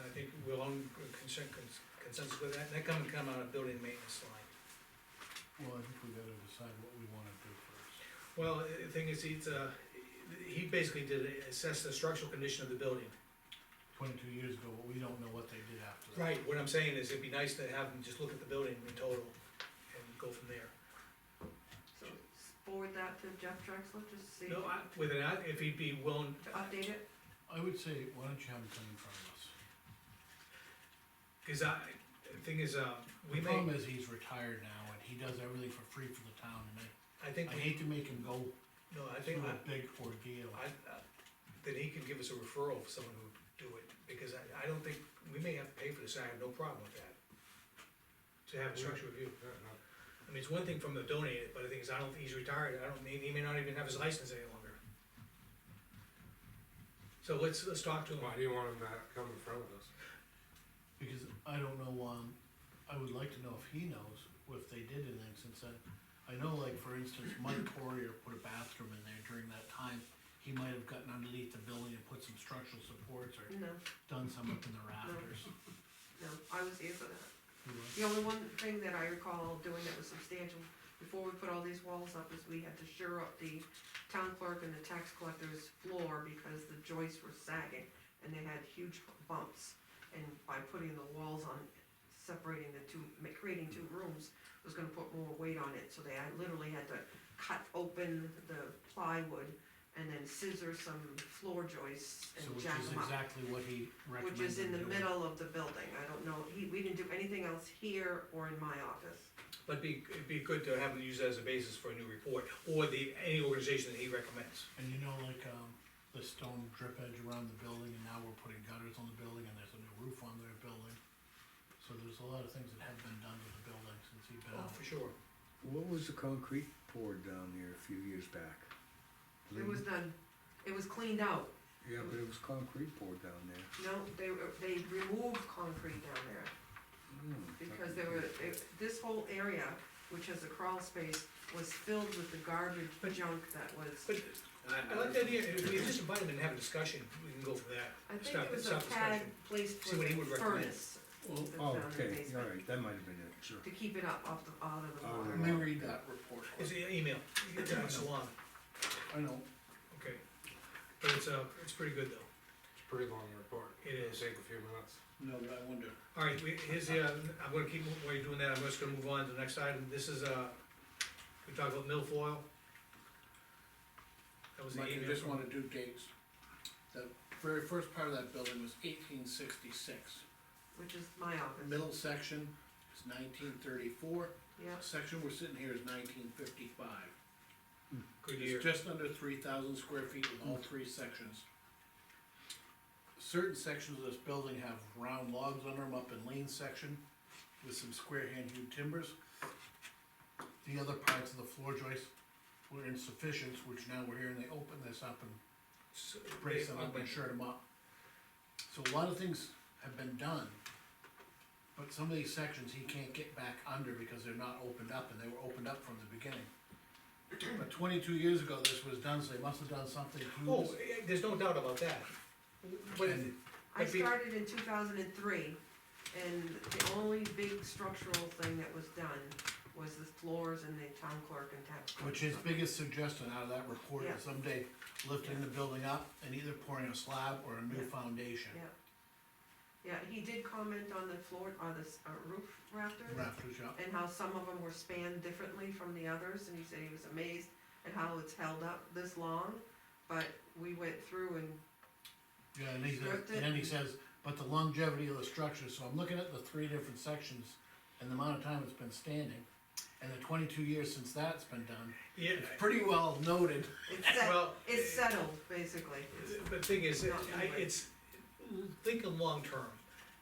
And I think we're on consensus with that, and that come out of building maintenance line. Well, I think we gotta decide what we wanna do first. Well, the thing is, he basically did assess the structural condition of the building. 22 years ago, but we don't know what they did after Right, what I'm saying is it'd be nice to have them just look at the building in total and go from there. So forward that to Jeff Drexler, just to see, No, with an, if he'd be willing, to update it. I would say, why don't you have him come in front of us? cause the thing is, we The may, problem is he's retired now and he does everything for free for the town and I think, I hate to make him go no, I think, through a big ordeal. then he can give us a referral for someone who would do it, because I don't think, we may have to pay for this, I have no problem with that. To have a structure review. Yeah, no. I mean, it's one thing from the donate it, but the thing is, I don't think he's retired, he may not even have his license any longer. So let's talk to him. Why do you want him to come in front of us? Because I don't know, I would like to know if he knows, or if they did anything since then. I know, like, for instance, Mike Poirier put a bathroom in there during that time. He might have gotten underneath the building and put some structural supports or No, done some up in the rafters. no, I was here for that. He was. The only one thing that I recall doing that was substantial, before we put all these walls up, is we had to shore up the town clerk and the tax collector's floor because the joists were sagging and they had huge bumps. And by putting the walls on, separating the two, creating two rooms, was gonna put more weight on it, so I literally had to cut open the plywood and then scissor some floor joists and So which jack is them up. exactly what he recommended. Which is in the doing. middle of the building, I don't know, we didn't do anything else here or in my office. But it'd be good to have him use that as a basis for a new report, or any organization that he recommends. And you know, like, the stone drip edge around the building, and now we're putting gutters on the building, and there's a new roof on their building. So there's a lot of things that have been done to the building since he's been Oh, out. for sure. What was the concrete poured down there a few years back? It was done, it was cleaned out, Yeah, but it was concrete poured down there. no, they removed concrete down there, because this whole area, which has a crawl space, was filled with the garbage junk that was, But I like the idea, if we just invite him and have a discussion, we can go from that. I think Stop- it was a stop pad discussion. placed See for what he the would recommend. furnace. Well, that's Oh, down in the okay, basement, alright, that might have been it, sure. to keep it up off out of the Oh, water. Let me read that report. Is it email? You get that so long, I know, okay. But it's pretty good though. It's a pretty long report. It is. It'll take a few minutes. no, but I wonder, Alright, here's the, I'm gonna keep, while you're doing that, I'm just gonna move on to the next item. This is, we talked about milfoil. That was the Mike, I email just from, wanna do dates. The very first part of that building was 1866. Which is my office, Middle section is 1934. yeah, The section we're sitting here is 1955. good year. It's just under 3,000 square feet with all three sections. Certain sections of this building have round logs under them up in Lean section with some square hand hewed timbers. The other parts of the floor joists were insufficient, which now we're hearing they open this up and brace them up and shirt them up. So a lot of things have been done, but some of these sections he can't get back under because they're not opened up, and they were opened up from the beginning. But 22 years ago this was done, so they must have done something to Oh, this. there's no doubt about that. But, And I But be- started in 2003, and the only big structural thing that was done was the floors and the town clerk and tax. which his biggest suggestion out of that report Yeah. is someday lifting the building up and either pouring a slab or a new Yeah. foundation. Yeah. Yeah, he did comment on the floor, on the roof rafters, Rafters, yeah. and how some of them were spanned differently from the others, and he said he was amazed at how it's held up this long. But we went through and, Yeah, and he says, Stripped it and then he and- says, but the longevity of the structure, so I'm looking at the three different sections and the amount of time it's been standing. And the 22 years since that's been done, yeah, it's pretty well noted. well, it's settled, basically. the thing is, Not too late. it's, thinking long-term,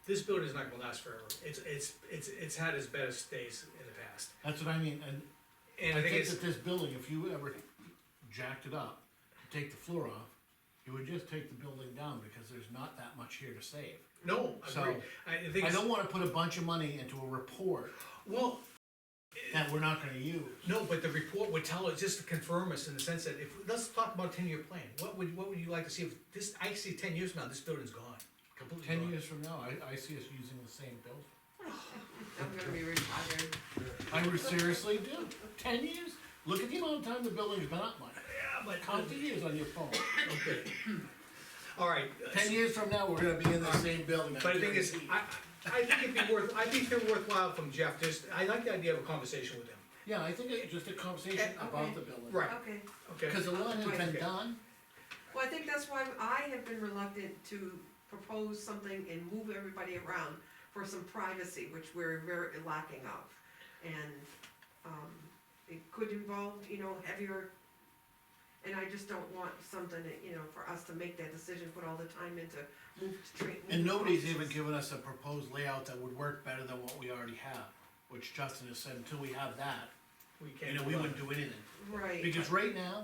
this building is not gonna last forever. It's had its best days in the past. That's what I mean, and And I the thing think is, that this building, if you ever jacked it up, take the floor off, you would just take the building down because there's not that much here to save. no, So, agree. The thing I is, don't wanna put a bunch of money into a report well, that we're not gonna use. no, but the report would tell us, just to confirm us in the sense that if, let's talk about a 10-year plan. What would you like to see if this, I see 10 years from now, this building's gone, completely 10 gone. years from now, I see us using the same building. I'm gonna be retired. I would seriously do. 10 years? Look at the amount of time the building's been up, Mike. Yeah, but, Count the years on your phone. okay. All right. 10 years from now, we're gonna be in the same building. But the thing is, guarantee. I think I think they're worthwhile from Jeff, I like the idea of a conversation with him. Yeah, I think it's just a conversation Okay. about the building. Right, Okay, okay. Cause a lot has been done, well, I think that's why I have been reluctant to propose something and move everybody around for some privacy, which we're very lacking of. And, it could involve, heavier, and I just don't want something that, for us to make that decision, put all the time into move to treat. and nobody's even given us a proposed layout that would work better than what we already have, which Justin has said, until we have that, We can't. we wouldn't do anything. Right. Because right now,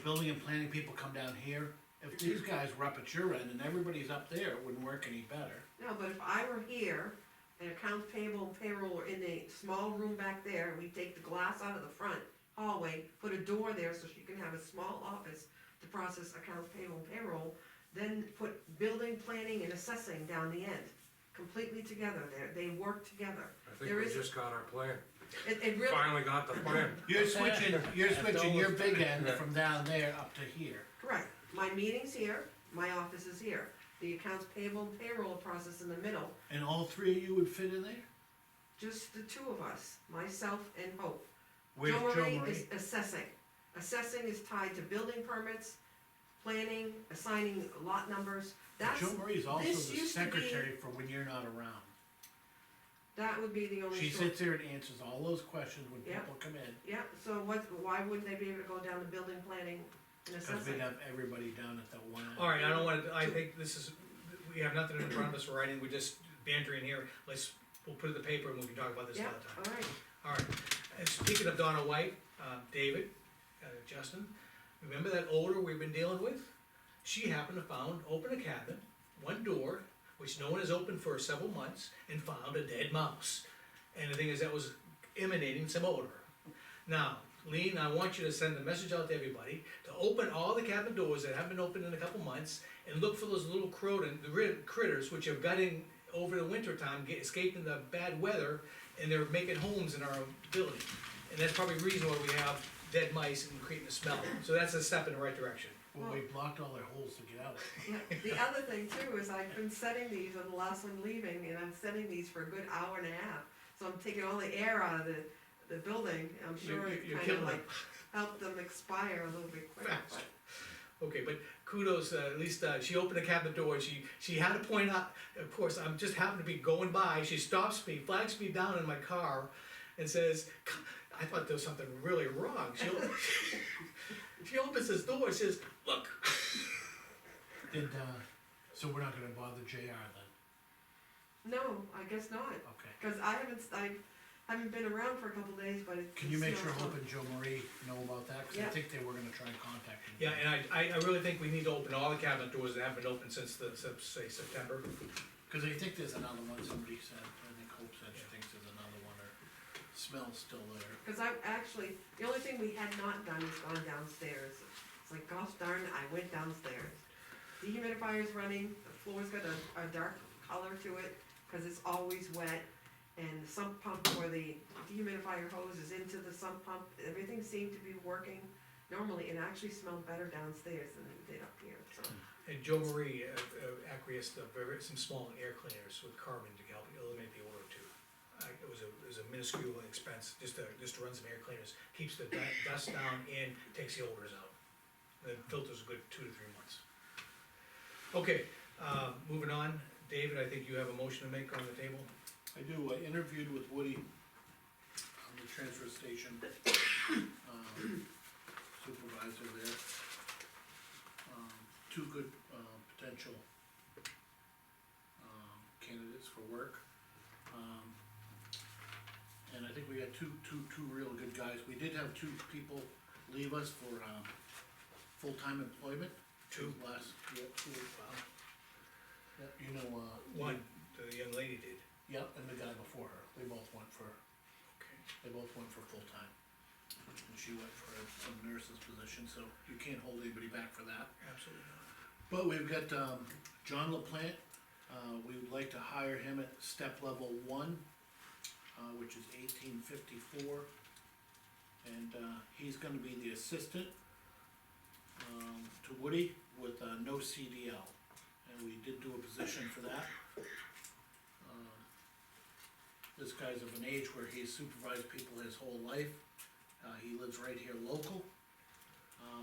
building and planning people come down here, if these guys were up at your end and everybody's up there, it wouldn't work any better. No, but if I were here, and accounts payable and payroll were in a small room back there, and we take the glass out of the front hallway, put a door there so she can have a small office to process accounts payable and payroll, then put building, planning, and assessing down the end, completely together there, they work together. I think There we is- just got our plan, It really, finally got the plan. You're switching your big end from down there up to here. correct, my meeting's here, my office is here, the accounts payable and payroll process in the middle, And all three of you would fit in there? just the two of us, myself and Hope. Where's Joe Joe Marie Marie? is assessing. Assessing is tied to building permits, planning, assigning lot numbers. That's, Joe Marie's also this the used to be- secretary for when you're not around. that would be the only. She short- sits there and answers all those questions when Yeah. people come in, Yeah, so why wouldn't they be able to go down to building, planning, and cause assessing? we'd have everybody down at that one end. All right, I don't wanna, I think this is, we have nothing in front of us for writing, we're just bantering here, we'll put it in the paper and we can talk about this Yeah, another time. alright, Alright, and speaking of Donna White, David, Justin, remember that odor we've been dealing with? She happened to open a cabinet, one door, which no one has opened for several months, and found a dead mouse. And the thing is, that was emanating some odor. Now, Lean, I want you to send a message out to everybody, to open all the cabinet doors that haven't been opened in a couple months, and look for those little critters which have got in over the winter time, escaping the bad weather, and they're making homes in our building. And that's probably the reason why we have dead mice and creating a smell, so that's a step in the right direction. Well, we blocked all their holes to get out. yeah, the other thing too is I've been setting these on the last one leaving, and I'm setting these for a good hour and a half. So I'm taking all the air out of the building, I'm sure it You're kind of killing like helped them expire a little bit quicker, Fast. but. Okay, but kudos, at least, she opened the cabinet door, and she had to point out, of course, I'm just happened to be going by, she stops me, flags me down in my car, and says, I thought there was something really wrong, she opens this door and says, look. So we're not gonna bother JR then, No, I guess not, okay. cause I haven't been around for a couple days, but it's. Can you make sure it's Hope and Joe Marie know about that, cause I Yeah. think they were gonna try and contact you. Yeah, and I really think we need to open all the cabinet doors that haven't been opened since say September. Cause I think there's another one, somebody said, I think Hope said she thinks there's another one, or smell's still there. Cause I actually, the only thing we had not done is gone downstairs. It's like, gosh darn it, I went downstairs. Dehumidifier's running, the floor's got a dark color to it, cause it's always wet. And the sump pump or the dehumidifier hose is into the sump pump, everything seemed to be working normally, it actually smelled better downstairs than it did up here, so. And Joe Marie acquiesced of some small air cleaners with carbon to help eliminate the odor too. It was a minuscule expense, just to run some air cleaners, keeps the dust down and takes the odors out. The filter's a good 2 to 3 months. Okay, moving on, David, I think you have a motion to make on the table. I do, I interviewed with Woody on the transfer station, supervisor there. Two good, potential, candidates for work. And I think we got two real good guys. We did have 2 people leave us for, full-time employment. Two? Last, yeah, 2, Wow. yeah, One, the young lady did. Yep, and the guy before her, they both went for Okay. full-time. And she went for some nurse's position, so you can't hold anybody back for that. Absolutely not. But we've got, John LaPlante, we would like to hire him at step level 1, which is $18.54. And, he's gonna be the assistant, to Woody, with, no CDL, and we did do a position for that. This guy's of an age where he's supervised people his whole life, he lives right here local.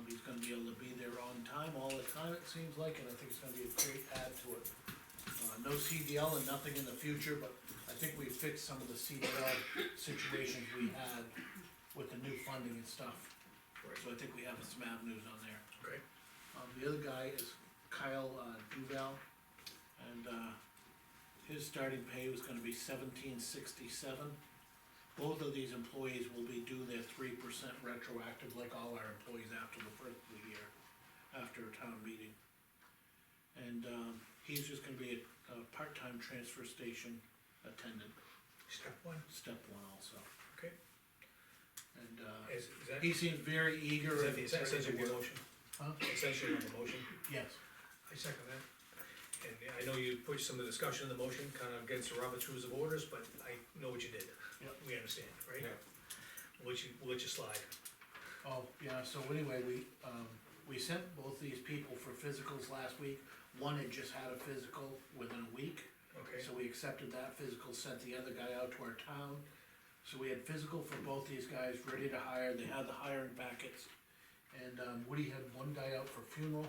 He's gonna be able to be there on time, all the time, it seems like, and I think it's gonna be a great add to it. No CDL and nothing in the future, but I think we fixed some of the CDL situations we had with the new funding and stuff. So I think we have some avenues on there. Okay. The other guy is Kyle, Duval, and, his starting pay was gonna be $17.67. Both of these employees will be due their 3% retroactive, like all our employees after the first of the year, after a town meeting. And, he's just gonna be a part-time transfer station attendant, Step one, step one also. okay. And, Is that, he seems very eager. is that and the ready to essential of your work. motion? Huh? Essential of the motion? Yes. I second that. And I know you put some of the discussion in the motion, kind of against the Robert's Rules of Orders, but I know what you did. Yep. We understand, right? Yeah. We'll let you slide. Oh, yeah, so anyway, we sent both these people for physicals last week. One had just had a physical within a week, Okay, so we accepted that physical, sent the other guy out to our town. So we had physical for both these guys, ready to hire, they had the hiring packets. And, Woody had one guy out for funeral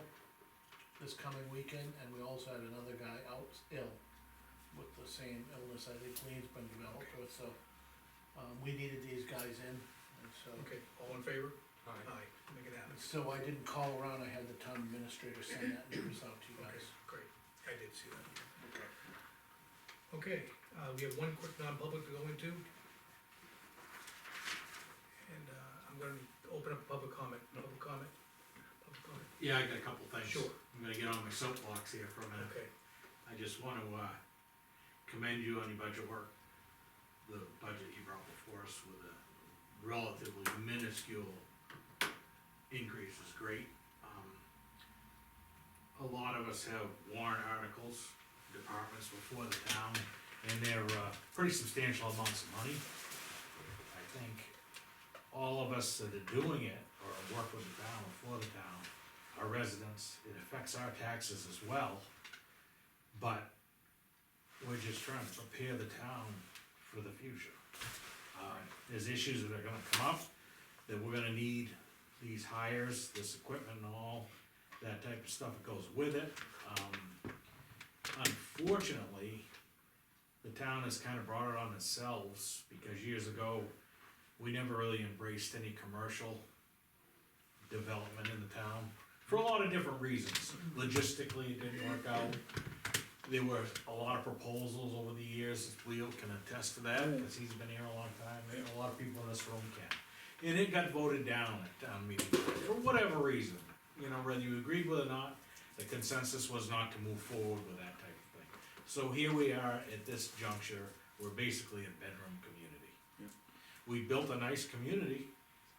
this coming weekend, and we also had another guy out ill with the same illness I think Lean's been developed with, so, we needed these guys in, and so. okay, all in favor? Alright. Aye, make it happen. So I didn't call around, I had the town administrator send that news out to you Okay, guys. great, I did see that. Okay. Okay, we have one quick non-public to go into. And, I'm gonna open up public comment, public comment. Yeah, I got a couple things. Sure. I'm gonna get on my soapbox here for a minute. Okay, I just wanna, commend you on your budget work. The budget you brought before us with a relatively minuscule increase is great. A lot of us have warrant articles, departments before the town, and they're, pretty substantial amounts of money. I think all of us that are doing it, or work with the town, or for the town, are residents, it affects our taxes as well. But we're just trying to prepare the town for the future. There's issues that are gonna come up, that we're gonna need these hires, this equipment and all, that type of stuff that goes with it. Unfortunately, the town has kinda brought it on themselves, because years ago, we never really embraced any commercial development in the town, for a lot of different reasons. Logistically, it didn't work out. There were a lot of proposals over the years, Leo can attest to that, because he's been here a long time, and a lot of people in this room can. And it got voted down at town meeting, for whatever reason, you know, whether you agreed with it or not, the consensus was not to move forward with that type of thing. So here we are at this juncture, we're basically a bedroom community. Yep. We built a nice community,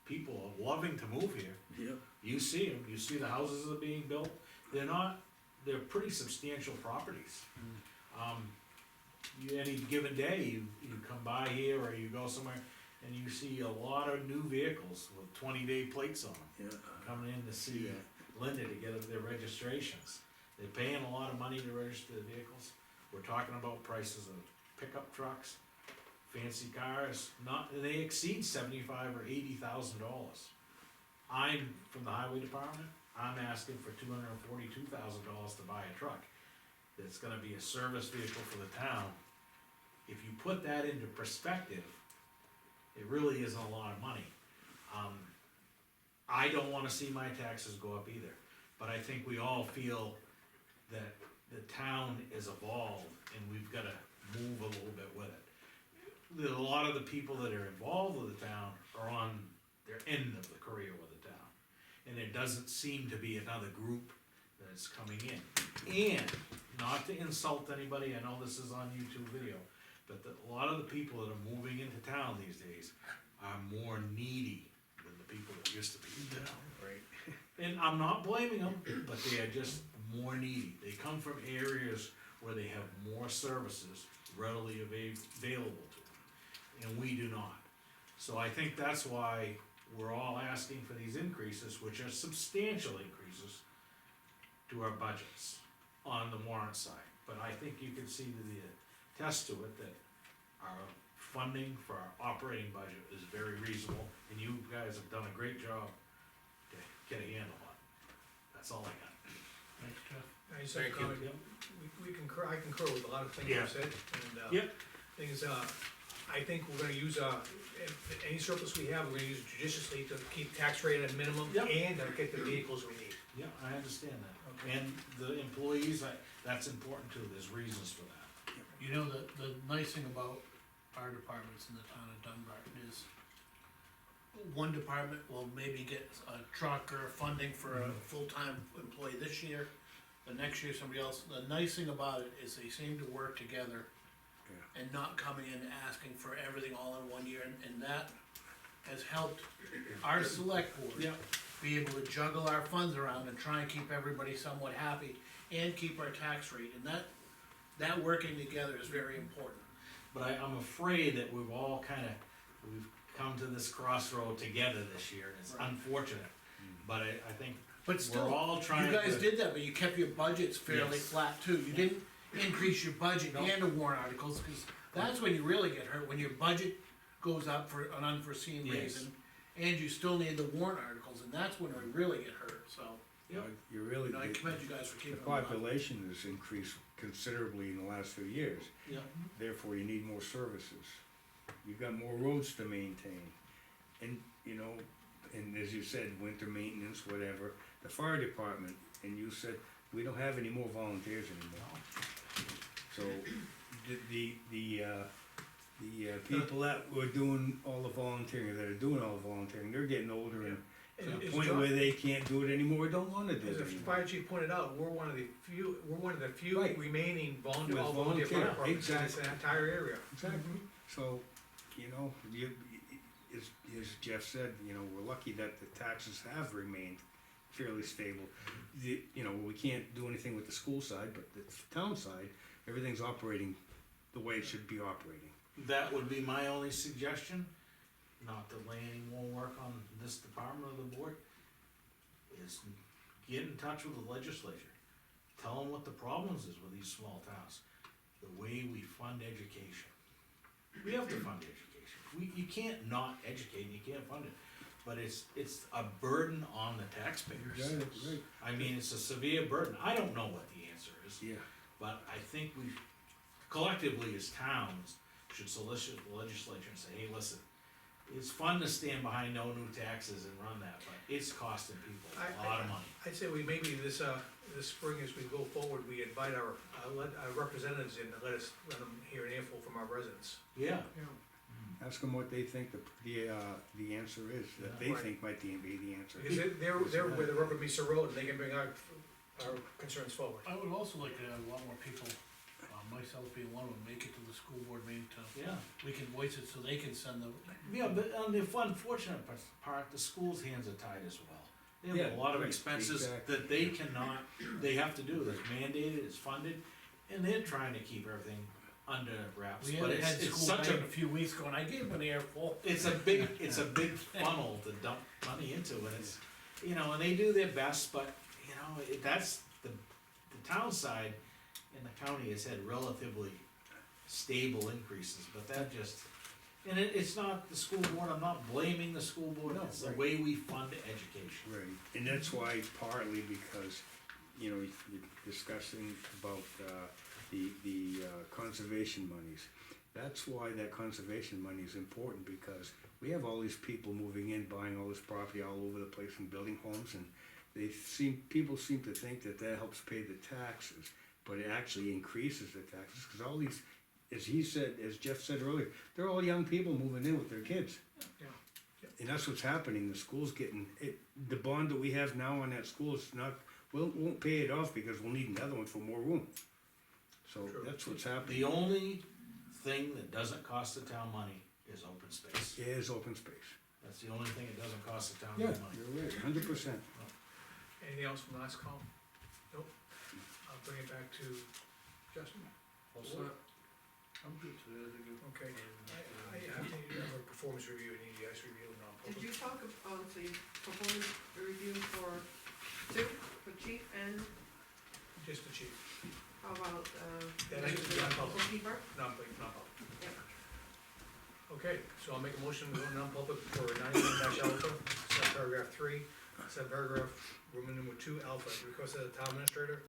people are loving to move here. Yep. You see them, you see the houses that are being built, they're pretty substantial properties. Any given day, you come by here or you go somewhere, and you see a lot of new vehicles with 20-day plates on them, Yeah. coming in to see Linda to get their registrations. They're paying a lot of money to register the vehicles. We're talking about prices of pickup trucks, fancy cars, they exceed $75,000 or $80,000. I'm from the highway department, I'm asking for $242,000 to buy a truck. That's gonna be a service vehicle for the town. If you put that into perspective, it really isn't a lot of money. I don't wanna see my taxes go up either, but I think we all feel that the town is evolved and we've gotta move a little bit with it. A lot of the people that are involved with the town are on their end of the career with the town. And there doesn't seem to be another group that's coming in. And, not to insult anybody, I know this is on YouTube video, but a lot of the people that are moving into town these days are more needy than the people that used to be in town. right. And I'm not blaming them, but they are just more needy. They come from areas where they have more services readily available to them, and we do not. So I think that's why we're all asking for these increases, which are substantial increases. do our budgets on the warrant side, but I think you can see the attest to it that our funding for our operating budget is very reasonable, and you guys have done a great job to get a handle on it. That's all I got. Thanks, Jeff. I just have a comment. We concur, I concur with a lot of things Yeah. you said, and, Yep. thing is, I think we're gonna use, any surplus we have, we're gonna use it judiciously to keep tax rate at a minimum, Yep. and to get the vehicles we need. Yeah, I understand that, Okay. and the employees, that's important too, there's reasons for that. You know, the nice thing about our departments in the town of Dunbarton is one department will maybe get a truck or funding for a full-time employee this year, the next year somebody else. The nice thing about it is they seem to work together and not coming in asking for everything all in one year, and that has helped our select board Yeah. be able to juggle our funds around and try and keep everybody somewhat happy and keep our tax rate, and that working together is very important. But I'm afraid that we've come to this crossroad together this year, and it's Right. unfortunate. But I think But we're still, all trying you guys to, did that, but you kept your budgets fairly Yes. flat too. You didn't increase your budget No. and the warrant articles, cause that's when you really get hurt, when your budget goes up for an unforeseen Yes. reason. And you still need the warrant articles, and that's when we really get hurt, so, Yep. You really, I commend you guys for the keeping them up. population has increased considerably in the last few years, yeah, therefore you need more services. You've got more roads to maintain, and, you know, and as you said, winter maintenance, whatever, the fire department, and you said, we don't have any more volunteers anymore. So, the people that were doing all the volunteering, they're getting older and to And the as point John- where they can't do it anymore, don't wanna do As it the anymore. fire chief pointed out, we're one of the few Right. remaining volunteer, With all volunteer fire volunteer, departments in this exactly. entire area. Exactly, so, you know, as Jeff said, you know, we're lucky that the taxes have remained fairly stable. You know, we can't do anything with the school side, but the town side, everything's operating the way it should be operating. that would be my only suggestion, not to lay any more work on this department of the board, is get in touch with the legislature. Tell them what the problems is with these small towns, the way we fund education. We have to fund education, you can't not educate, you can't fund it, but it's a burden on the taxpayers. Right. I mean, it's a severe burden, I don't know what the answer is. Yeah, But I think we collectively as towns should solicit the legislature and say, hey, listen, it's fun to stand behind no new taxes and run that, but it's costing people a lot of money. I'd say we maybe this spring, as we go forward, we invite our representatives in to let them hear an earful from our residents. Yeah, ask them what they think the answer is, that they Right. think might be the answer. Because they're where the rubber meets the road, and they can bring our concerns forward. I would also like to have a lot more people, myself being one of them, make it to the school board meeting to, yeah. we can voice it so they can send the. Yeah, but on the unfortunate part, the school's hands are tied as well. They have a Yeah, lot of right, expenses exactly. that they cannot, they have to do, it's mandated, it's funded, and they're trying to keep everything under wraps, We but haven't had it's school such night in a, a few weeks going, I gave them an earful. it's a big funnel to dump money into, and it's, you know, and they do their best, but, you know, that's the town side and the county has had relatively stable increases, but that just, and it's not the school board, I'm not blaming the school board, No, it's the right. way we fund education. Right, and that's why partly because, you know, you're discussing about, the conservation monies. That's why that conservation money is important, because we have all these people moving in, buying all this property all over the place and building homes, and people seem to think that helps pay the taxes, but it actually increases the taxes, cause all these, as Jeff said earlier, they're all young people moving in with their kids. Yeah. And that's what's happening, the school's getting, the bond that we have now on that school is not, won't pay it off because we'll need another one for more room. So True. that's what's happening, The only thing that doesn't cost the town money is open space. it is open space. That's the only thing that doesn't cost the town Yeah, any money. you're right, 100%. Anything else from last call? Nope. I'll bring it back to Justin. I'm good today, I think it- Okay. I have to have a performance review, an EDS review, Did non-public. you talk, so you performance review for two, for chief and Non-public, Bookkeeper? non-public. Yeah. Okay, so I'll make a motion to go non-public for 91 alpha, subparagraph 3, subparagraph Roman number 2 alpha, request of the town administrator,